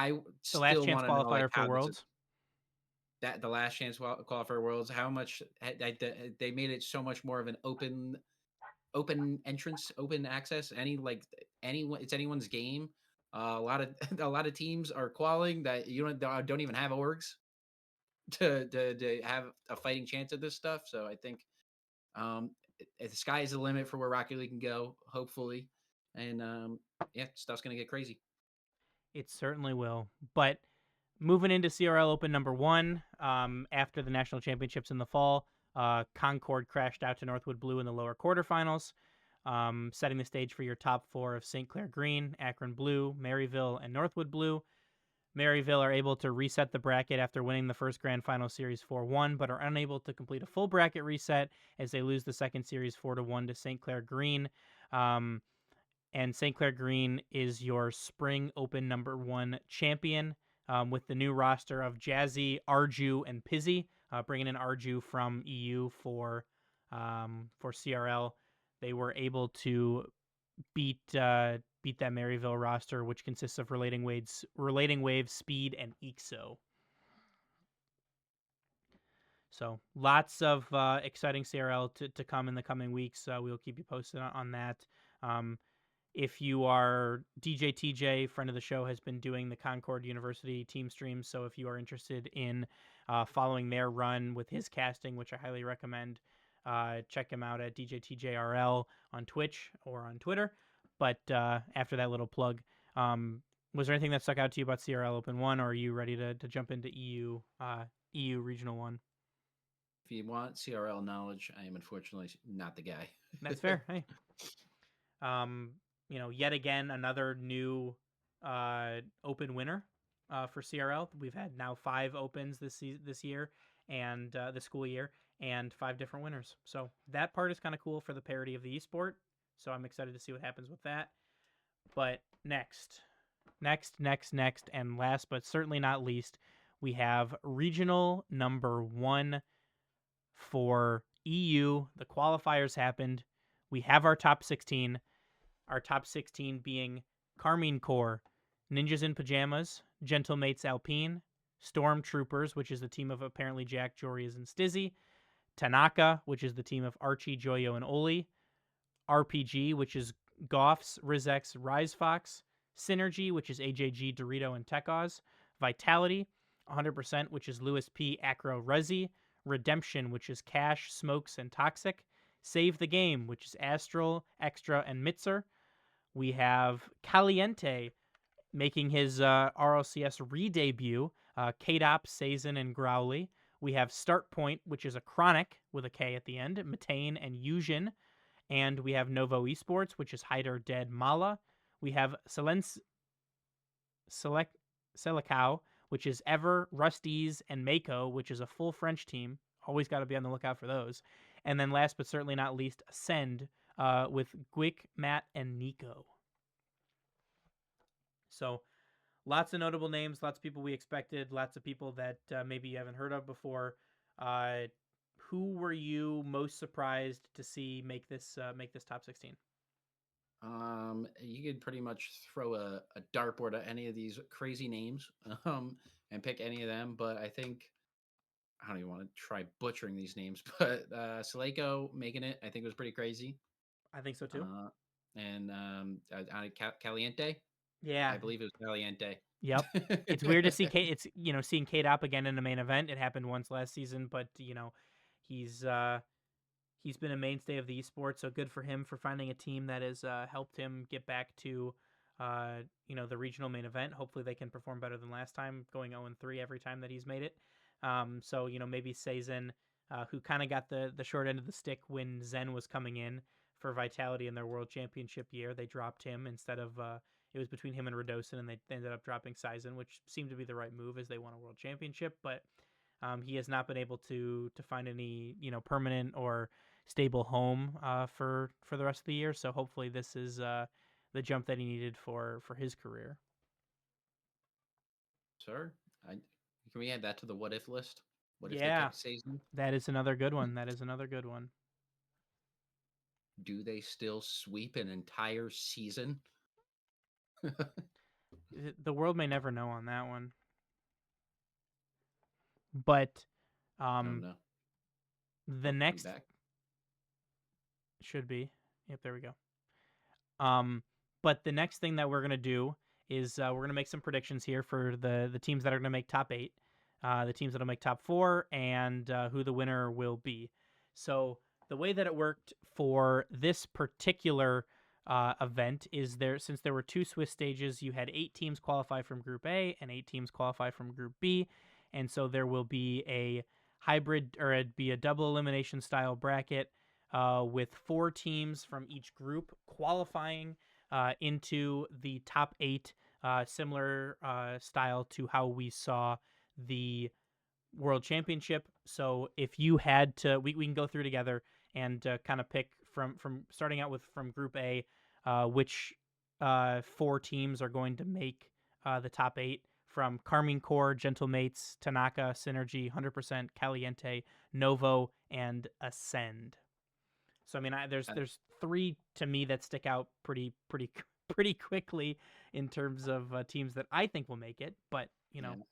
last
Still
chance
want to know like
qualifier for
how this is
Worlds.
that the last chance qualifier worlds. How much they made it so much more of an open entrance, open access. Anyone, it's anyone's game. A lot of a lot of teams are qualing that you don't even have orgs to have a fighting chance at this stuff. So I think the sky is the limit for where Rocket League can go, hopefully, and yeah, stuff's gonna get crazy.
It certainly will. But moving into CRL Open number one, after the national championships in the fall, Concord crashed out to Northwood Blue in the lower quarterfinals, setting the stage for your top four of St. Clair Green, Akron Blue, Maryville, and Northwood Blue. Maryville are able to reset the bracket after winning the first grand final series 4-1, but are unable to complete a full bracket reset as they lose the second series 4-1 to St. Clair Green. Um, and St. Clair Green is your spring open number one champion, with the new roster of Jazzy, Arju, and Pizzy, bringing in Arju from EU for CRL. They were able to beat that Maryville roster, which consists of Relating Waves, Speed, and EXO. So lots of exciting CRL to come in the coming weeks. We'll keep you posted on that. Um, if you are DJ TJ, friend of the show, has been doing the Concord University team streams. So if you are interested in following their run with his casting, which I highly recommend, check him out at DJ TJRL on Twitch or on Twitter. But after that little plug, was there anything that stuck out to you about CRL Open 1, or are you ready to jump into EU Regional 1?
If you want CRL knowledge, I am unfortunately not the guy.
That's fair. Hey, um, yet again another new open winner for CRL. We've had now 5 opens this year and the school year, and 5 different winners. So that part is kind of cool for the parity of the esport. So I'm excited to see what happens with that. But next, and last but certainly not least, we have regional number 1 for EU. The qualifiers happened. We have our top 16. Our top 16 being Carmine Corps, Ninjas in Pajamas, Gentlemates Alpine, Stormtroopers, which is the team of apparently Jack, Jorias, and Stizzy, Tanaka, which is the team of Archie, Joyo, and Oli, RPG, which is Goffs, Rizex, Rise Fox, Synergy, which is AJG, Dorito, and Tekos, Vitality, 100%, which is Lewis P, Acro, Rezi, Redemption, which is Cash, Smokes, and Toxic, Save the Game, which is Astral, Extra, and Mitzer. We have Caliente making his RLCS re-debut, K-Dop, Sazin, and Growly. We have Start Point, which is a Chronic with a K at the end, Matane and Yujin. And we have Novo Esports, which is Hyder, Dead, Mala. We have Selecao, which is Ever, Rusties, and Mako, which is a full French team. Always got to be on the lookout for those. And then last but certainly not least, Ascend with Gwick, Matt, and Nico. So lots of notable names, lots of people we expected, lots of people that maybe you haven't heard of before. Who were you most surprised to see make this top 16?
You could pretty much throw a dartboard at any of these crazy names, and pick any of them. But I think I don't even want to try butchering these names, but Saleko making it, I think was pretty crazy.
I think so too.
And Caliente,
Yeah.
I believe it was Caliente.
Yep. It's weird to see seeing Kate Up again in the main event. It happened once last season, but he's he's been a mainstay of the esports, so good for him for finding a team that has helped him get back to the regional main event. Hopefully they can perform better than last time, going 0-3 every time that he's made it. So maybe Sazin, who kind of got the short end of the stick when Zen was coming in for Vitality in their World Championship year. They dropped him instead of it was between him and Radosin, and they ended up dropping Saizen, which seemed to be the right move as they won a World Championship. But he has not been able to find any permanent or stable home for the rest of the year. So hopefully this is the jump that he needed for his career.
Sir, I, can we add that to the what if list? What if they
Yeah,
kept Saison?
that is another good one. That is another good one.
Do they still sweep an entire season?
The world may never know on that one, but
Oh
um,
no.
the
Oh, you
next
back?
should be. Yep, there we go. Um, but the next thing that we're gonna do is we're gonna make some predictions here for the teams that are gonna make top eight, the teams that'll make top four, and who the winner will be. So the way that it worked for this particular event is since there were two Swiss stages, you had 8 teams qualify from Group A and 8 teams qualify from Group B, and so there will be a hybrid or it'd be a double elimination style bracket with 4 teams from each group qualifying into the top eight, similar style to how we saw the World Championship. So if you had to, we can go through together and kind of pick from starting out with from Group A, which 4 teams are going to make the top eight from Carmine Core, Gentlemates, Tanaka, Synergy, 100%, Caliente, Novo, and Ascend. So I mean,
I,
there's 3 to me that stick out pretty quickly in terms of teams that I think will make it. But you
yeah.
know,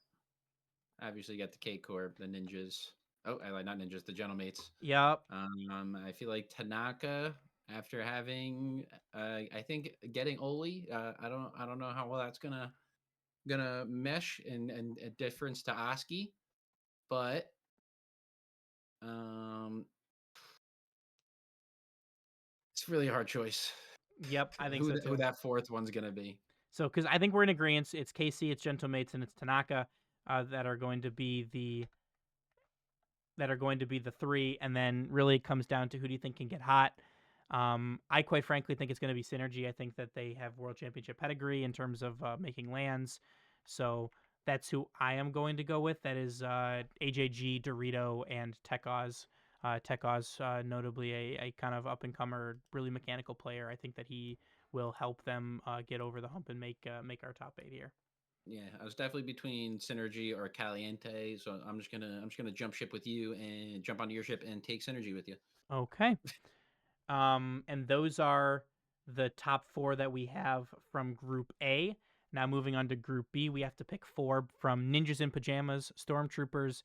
Obviously, you got the K Corp, the Ninjas. Oh, I like not Ninjas, the Gentlemates.
yep,
I feel like Tanaka, after having, I think getting Oli, I don't know how well that's gonna mesh and a difference to Oski, but um, it's really a hard choice.
yep, I think so
Who
too.
that fourth one's gonna be?
So because I think we're in agreement, it's KC, it's Gentlemates, and it's Tanaka that are going to be the 3, and then really it comes down to who do you think can get hot. I quite frankly think it's going to be Synergy. I think that they have World Championship pedigree in terms of making lands, so that's who I am going to go with. That is AJG, Dorito, and Tech Oz. Tech Oz, notably a kind of up and comer, really mechanical player. I think that he will help them get over the hump and make our top 8 here.
Yeah, I was definitely between Synergy or Caliente, so I'm just gonna jump ship with you and jump onto your ship and take Synergy with you.
Okay. And those are the top 4 that we have from Group A. Now moving on to Group B, we have to pick 4 from Ninjas in Pajamas, Stormtroopers,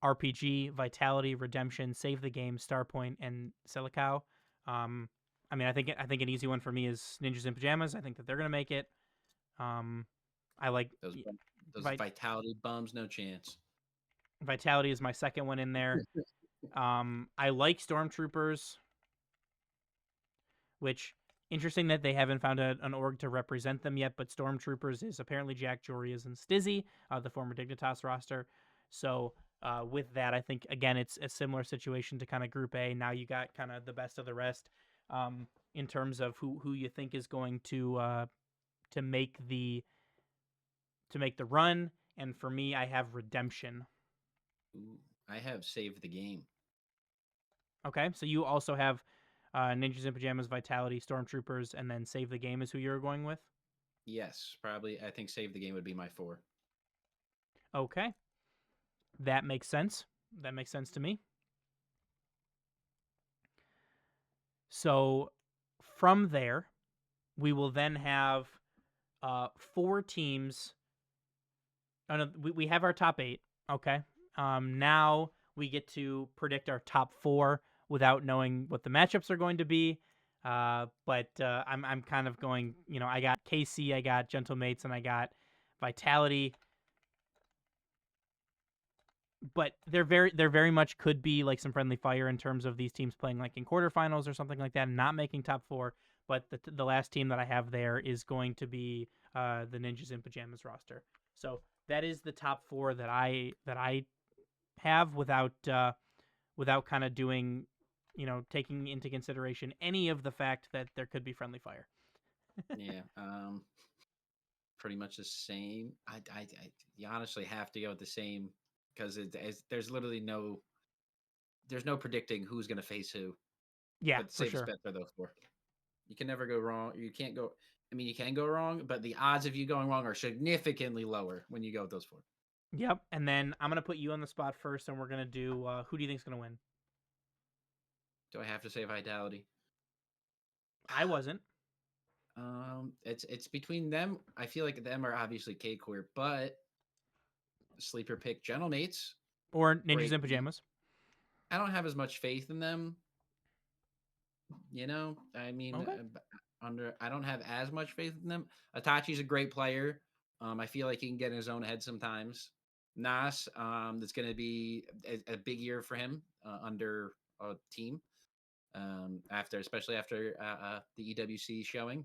RPG, Vitality, Redemption, Save the Game, Starpoint, and Silicao. Um, I mean, I think an easy one for me is Ninjas in Pajamas. I think that they're gonna make it. Um, I like
Those
Vi-
Vitality bums, no chance.
Vitality is my second one in there. I like Stormtroopers, which interesting that they haven't found an org to represent them yet, but Stormtroopers is apparently Jack Joria's and Stizzy, the former Dignitas roster. So with that, I think again it's a similar situation to kind of Group A. Now you got kind of the best of the rest in terms of who you think is going to make the run. And for me, I have Redemption.
Ooh, I have saved the game.
Okay, so you also have Ninjas in Pajamas, Vitality, Stormtroopers, and then Save the Game is who you're going with.
Yes, probably. I think save the game would be my 4.
Okay, that makes sense. That makes sense to me. So from there, we will then have 4 teams. Oh, no, we have our top 8. Okay. Now we get to predict our top 4 without knowing what the matchups are going to be. But I'm kind of going. I got KC, I got Gentlemates, and I got Vitality. But there very much could be like some friendly fire in terms of these teams playing like in quarterfinals or something like that and not making top 4. But the last team that I have there is going to be the Ninjas in Pajamas roster. So that is the top 4 that I have without kind of doing, taking into consideration any of the fact that there could be friendly fire.
Yeah, pretty much the same. You honestly have to go with the same because there's literally there's no predicting who's gonna face who.
Yeah,
but the
for
safest
sure.
bets are those four. You can never go wrong. You can't go. I mean, you can go wrong, but the odds of you going wrong are significantly lower when you go with those four.
Yep. And then I'm gonna put you on the spot first, and we're gonna do who do you think's gonna win?
Do I have to say Vitality?
I wasn't.
It's between them. I feel like them are obviously K Corp, but sleeper pick Gentlemates,
Or Ninjas
great
in
team.
Pajamas.
I don't have as much faith in them. I mean,
Okay.
I don't have as much faith in them. Itachi's a great player. I feel like he can get in his own head sometimes. Nas, that's going to be a big year for him under a team. Especially after the EWC showing.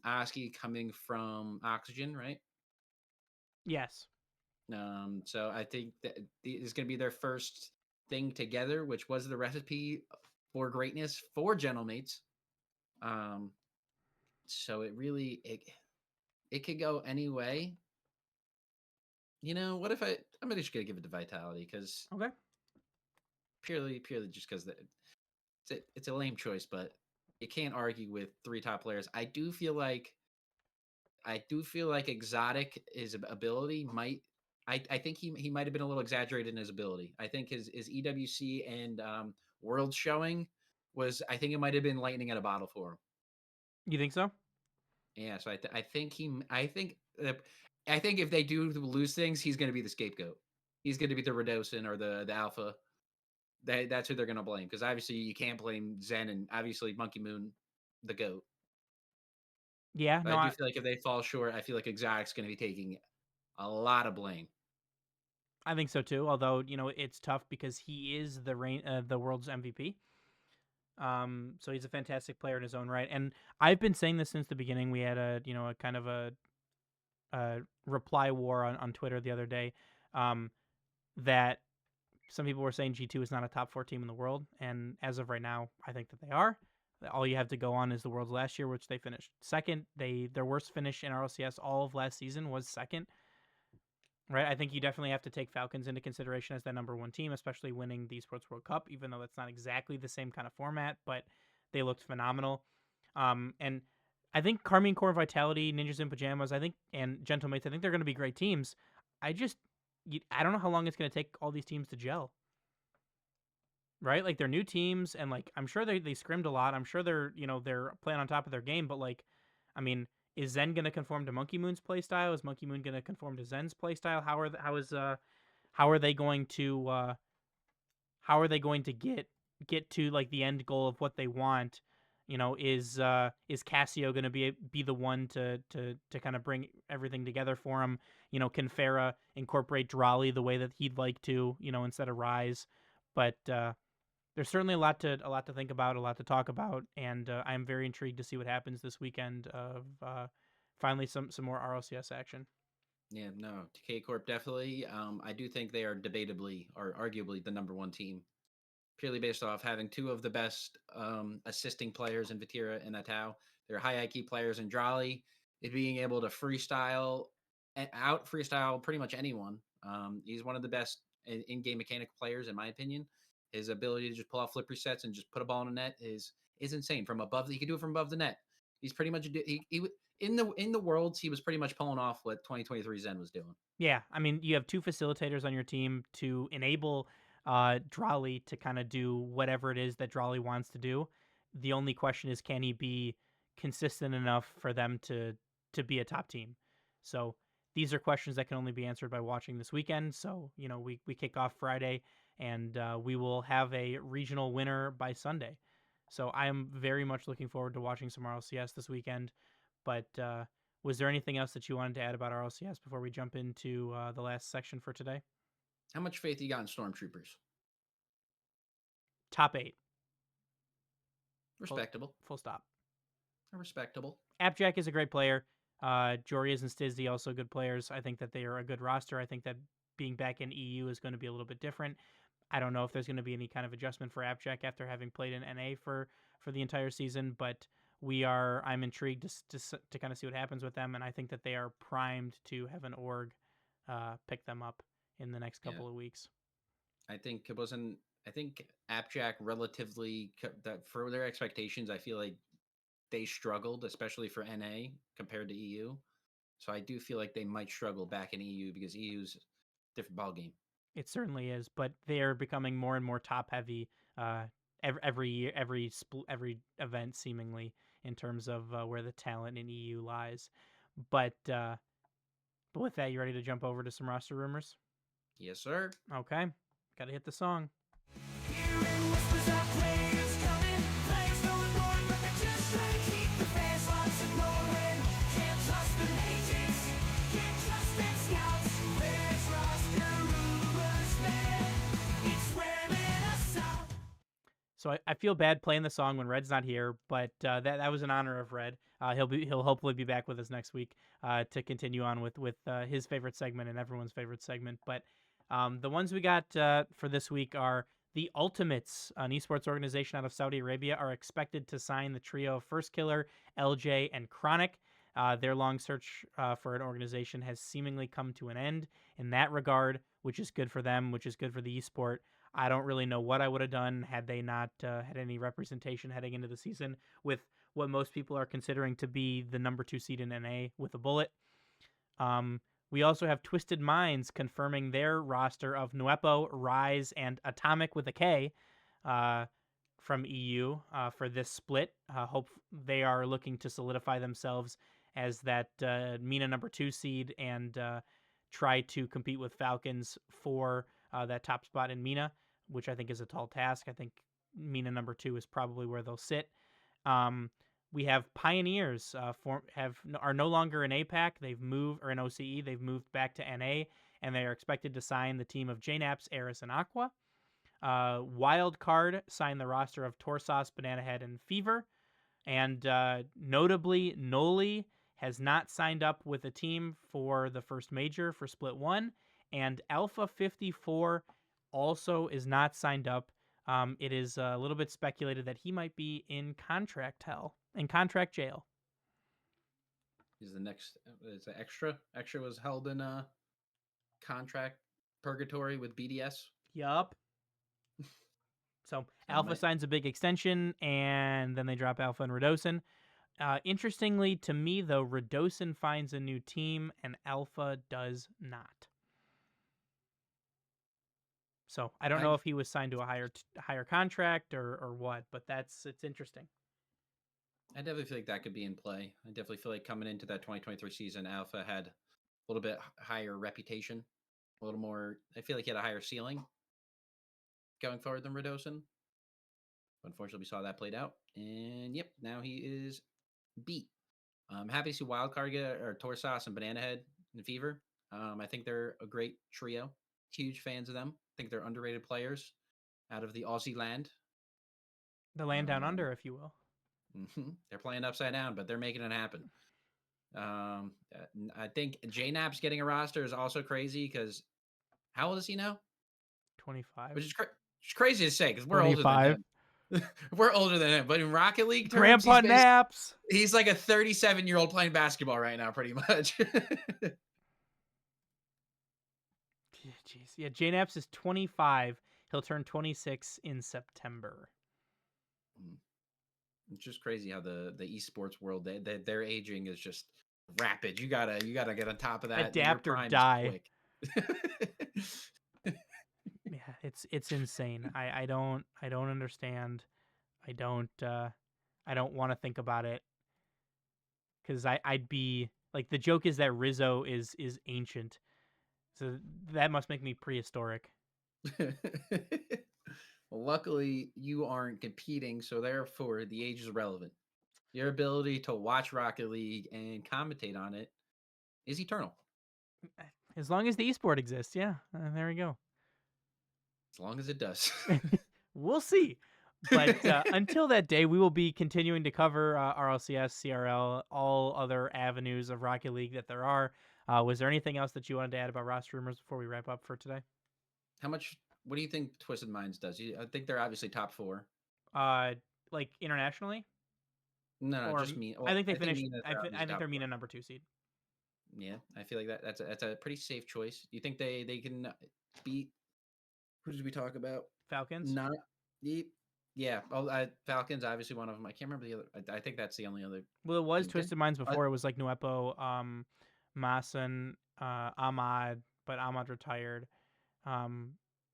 Oski coming from Oxygen, right?
Yes.
So I think that is going to be their first thing together, which was the recipe for greatness for Gentlemates. Um, so it could go any way. What if I'm just gonna give it to Vitality because
Okay.
purely just because it's a lame choice, but you can't argue with three top players. I do feel like Exotic his ability might. I think he might have been a little exaggerated in his ability. I think his EWC and World showing was. I think it might have been lightning at a bottle for him.
You think so?
Yeah, so I think I think if they do lose things, he's going to be the scapegoat. He's going to be the Radosin or the Alpha. That's who they're going to blame because obviously you can't blame Zen and obviously Monkey Moon, the goat.
Yeah.
But
No.
I do feel like if they fall short, I feel like Exotic's going to be taking a lot of blame.
I think so too. Although it's tough because he is the world's MVP. So he's a fantastic player in his own right. And I've been saying this since the beginning. We had a kind of a reply war on Twitter the other day. Um, that some people were saying G2 is not a top four team in the world, and as of right now, I think that they are. All you have to go on is the world's last year, which they finished second. Their worst finish in RLCS all of last season was second. Right, I think you definitely have to take Falcons into consideration as that number one team, especially winning the Esports World Cup, even though that's not exactly the same kind of format, but they looked phenomenal. And I think Carmine Core, Vitality, Ninjas in Pajamas, and Gentlemates, I think they're going to be great teams. I just, I don't know how long it's going to take all these teams to gel. Right, like they're new teams, and like I'm sure they scrimmed a lot. I'm sure they're playing on top of their game, but like, I mean, is Zen going to conform to Monkey Moon's playstyle? Is Monkey Moon going to conform to Zen's playstyle? How are they going to get to like the end goal of what they want? Is Cassio going to be the one to kind of bring everything together for him? Can Farah incorporate Drali the way that he'd like to, instead of Rise? But there's certainly a lot to think about, a lot to talk about, and I'm very intrigued to see what happens this weekend of finally some more RLCS action.
Yeah, no, K Corp definitely. I do think they are debatably or arguably the number one team purely based off having two of the best assisting players in Vatira and Atau. They're high IQ players in Drali. It being able to freestyle pretty much anyone. He's one of the best in-game mechanical players, in my opinion. His ability to just pull off flip resets and just put a ball in the net is insane. From above, he can do it from above the net. He's pretty much in the worlds. He was pretty much pulling off what 2023 Zen was doing.
Yeah, I mean, you have two facilitators on your team to enable Drali to kind of do whatever it is that Drali wants to do. The only question is, can he be consistent enough for them to be a top team? So these are questions that can only be answered by watching this weekend. So we kick off Friday, and we will have a regional winner by Sunday. So I am very much looking forward to watching some RLCS this weekend. But was there anything else that you wanted to add about RLCS before we jump into the last section for today?
How much faith you got in Stormtroopers?
Top eight. Full,
Respectable.
full stop.
Respectable.
Appjack is a great player. Jorias and Stizzy also good players. I think that they are a good roster. I think that being back in EU is going to be a little bit different. I don't know if there's going to be any kind of adjustment for Appjack after having played in NA for the entire season, but I'm intrigued to kind of see what happens with them, and I think that they are primed to have an org pick them up in the next
Yeah.
couple of weeks.
I think it wasn't I think Appjack relatively that for their expectations, I feel like they struggled, especially for NA compared to EU. So I do feel like they might struggle back in EU because EU's a different ball game.
It certainly is, but they are becoming more and more top heavy every year, every event seemingly in terms of where the talent in EU lies. But with that, you ready to jump over to some roster rumors?
Yes, sir.
Okay, gotta hit the song. So I feel bad playing the song when Red's not here, but that was in honor of Red. He'll hopefully be back with us next week to continue on with his favorite segment and everyone's favorite segment. But the ones we got for this week are the Ultimates, an esports organization out of Saudi Arabia, are expected to sign the trio of First Killer, LJ, and Chronic. Their long search for an organization has seemingly come to an end in that regard, which is good for them, which is good for the esport. I don't really know what I would have done had they not had any representation heading into the season with what most people are considering to be the number 2 seed in NA with a bullet. We also have Twisted Minds confirming their roster of Nuepo, Rise, and Atomic with a K from EU for this split. Hope they are looking to solidify themselves as that MENA number 2 seed and try to compete with Falcons for that top spot in MENA, which I think is a tall task. I think MENA number 2 is probably where they'll sit. We have Pioneers are no longer in APAC. They've moved, or in OCE. They've moved back to NA, and they are expected to sign the team of JNAPS, Eris, and Aqua. Wildcard signed the roster of Torsos, Banana Head, and Fever. And notably, Noli has not signed up with a team for the first major for Split 1. And Alpha 54 also is not signed up. It is a little bit speculated that he might be in contract jail.
Is the next is the extra? Extra was held in a contract purgatory with BDS.
Yup. So Alpha signs a big extension, and then they drop Alpha and Radosin. Interestingly to me, though, Radosin finds a new team, and Alpha does not. So I don't know if he was signed to a higher contract or what, but it's interesting.
I definitely feel like that could be in play. I definitely feel like coming into that 2023 season, Alpha had a little bit higher reputation, a little more. I feel like he had a higher ceiling going forward than Radosin. Unfortunately, we saw that played out, and yep, now he is beat. I'm happy to see Wildcard get or Torsos and Banana Head and Fever. I think they're a great trio. Huge fans of them. I think they're underrated players out of the Aussie land.
The land down under, if you will.
They're playing upside down, but they're making it happen. I think JNAP's getting a roster is also crazy because how old is he now?
25.
Which is crazy to say because we're
25.
older than him. We're older than him, but in Rocket League terms,
Grandpa Naps.
He's like a 37-year-old playing basketball right now, pretty much.
Jeez, yeah, JNaps is 25. He'll turn 26 in September.
It's just crazy how the esports world their aging is just rapid. You gotta get on top of that.
Adapt or die. Yeah, it's insane. I don't understand. I don't want to think about it because I'd be like, the joke is that Rizzo is ancient, so that must make me prehistoric.
Well, luckily you aren't competing, so therefore the age is relevant. Your ability to watch Rocket League and commentate on it is eternal.
As long as the esport exists, yeah. There we go.
As long as it does.
We'll see. But until that day, we will be continuing to cover RLCS, CRL, all other avenues of Rocket League that there are. Was there anything else that you wanted to add about roster rumors before we wrap up for today?
What do you think Twisted Minds does? I think they're obviously top 4.
Like internationally?
No, just me.
Well, I think they finished. I think they're MENA number 2 seed.
Yeah, I feel like that's a pretty safe choice. Do you think they can beat Who did we talk about?
Falcons.
Not the yeah. Oh, Falcons obviously one of them. I can't remember the other. I think that's the only other.
Well, it was
Think it.
Twisted Minds before. It was like Nuepo, Mason, Ahmad, but Ahmad retired. Um,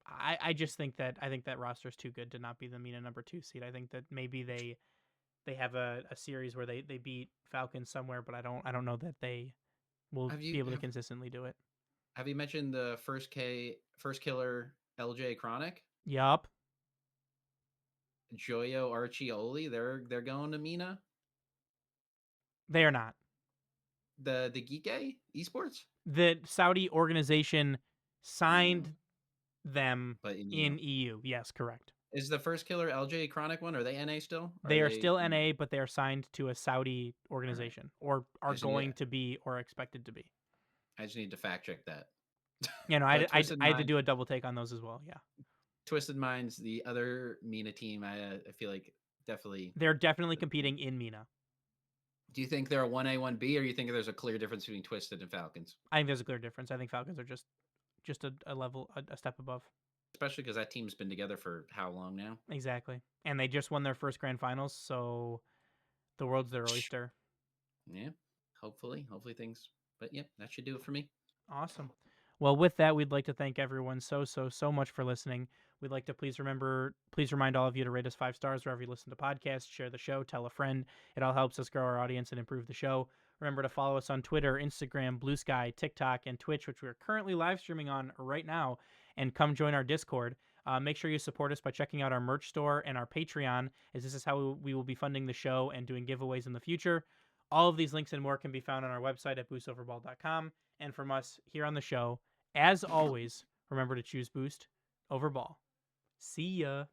I just think that roster is too good to not be the Mina number 2 seed. I think that maybe they have a series where they beat Falcons somewhere, but I don't know that they will
Have
be
you
able to consistently do it.
have you mentioned the first killer LJ Chronic?
Yup,
Joyo Archioli, they're going to Mina.
they are not.
The Geek esports,
The Saudi organization
oh,
signed them
but in EU.
in EU. Yes, correct.
Is the first killer LJ Chronic one? Are they NA still? Or are
They are
they?
still NA, but they are signed to a Saudi
All right.
organization, or
I
are
just need
going to be, or expected to be.
I just need to fact check that.
You know,
But Twisted
I had to
Mind,
do a double take on those as well. Yeah,
Twisted Minds, the other Mina team. I feel like definitely.
they're definitely competing in MENA.
Do you think they're a 1A 1B, or you think there's a clear difference between Twisted and Falcons?
I think there's a clear difference. I think Falcons are just a level a step above.
Especially because that team's been together for how long now?
Exactly, and they just won their first grand finals, so the world's their oyster.
Yeah. Hopefully things. But yeah, that should do it for me.
Awesome. Well, with that, we'd like to thank everyone so much for listening. We'd like to please remind all of you to rate us 5 stars wherever you listen to podcasts, share the show, tell a friend. It all helps us grow our audience and improve the show. Remember to follow us on Twitter, Instagram, Blue Sky, TikTok, and Twitch, which we're currently live streaming on right now. And come join our Discord. Make sure you support us by checking out our merch store and our Patreon, as this is how we will be funding the show and doing giveaways in the future. All of these links and more can be found on our website at boostoverball.com. And from us here on the show, as always, remember to choose Boost over Ball. See ya.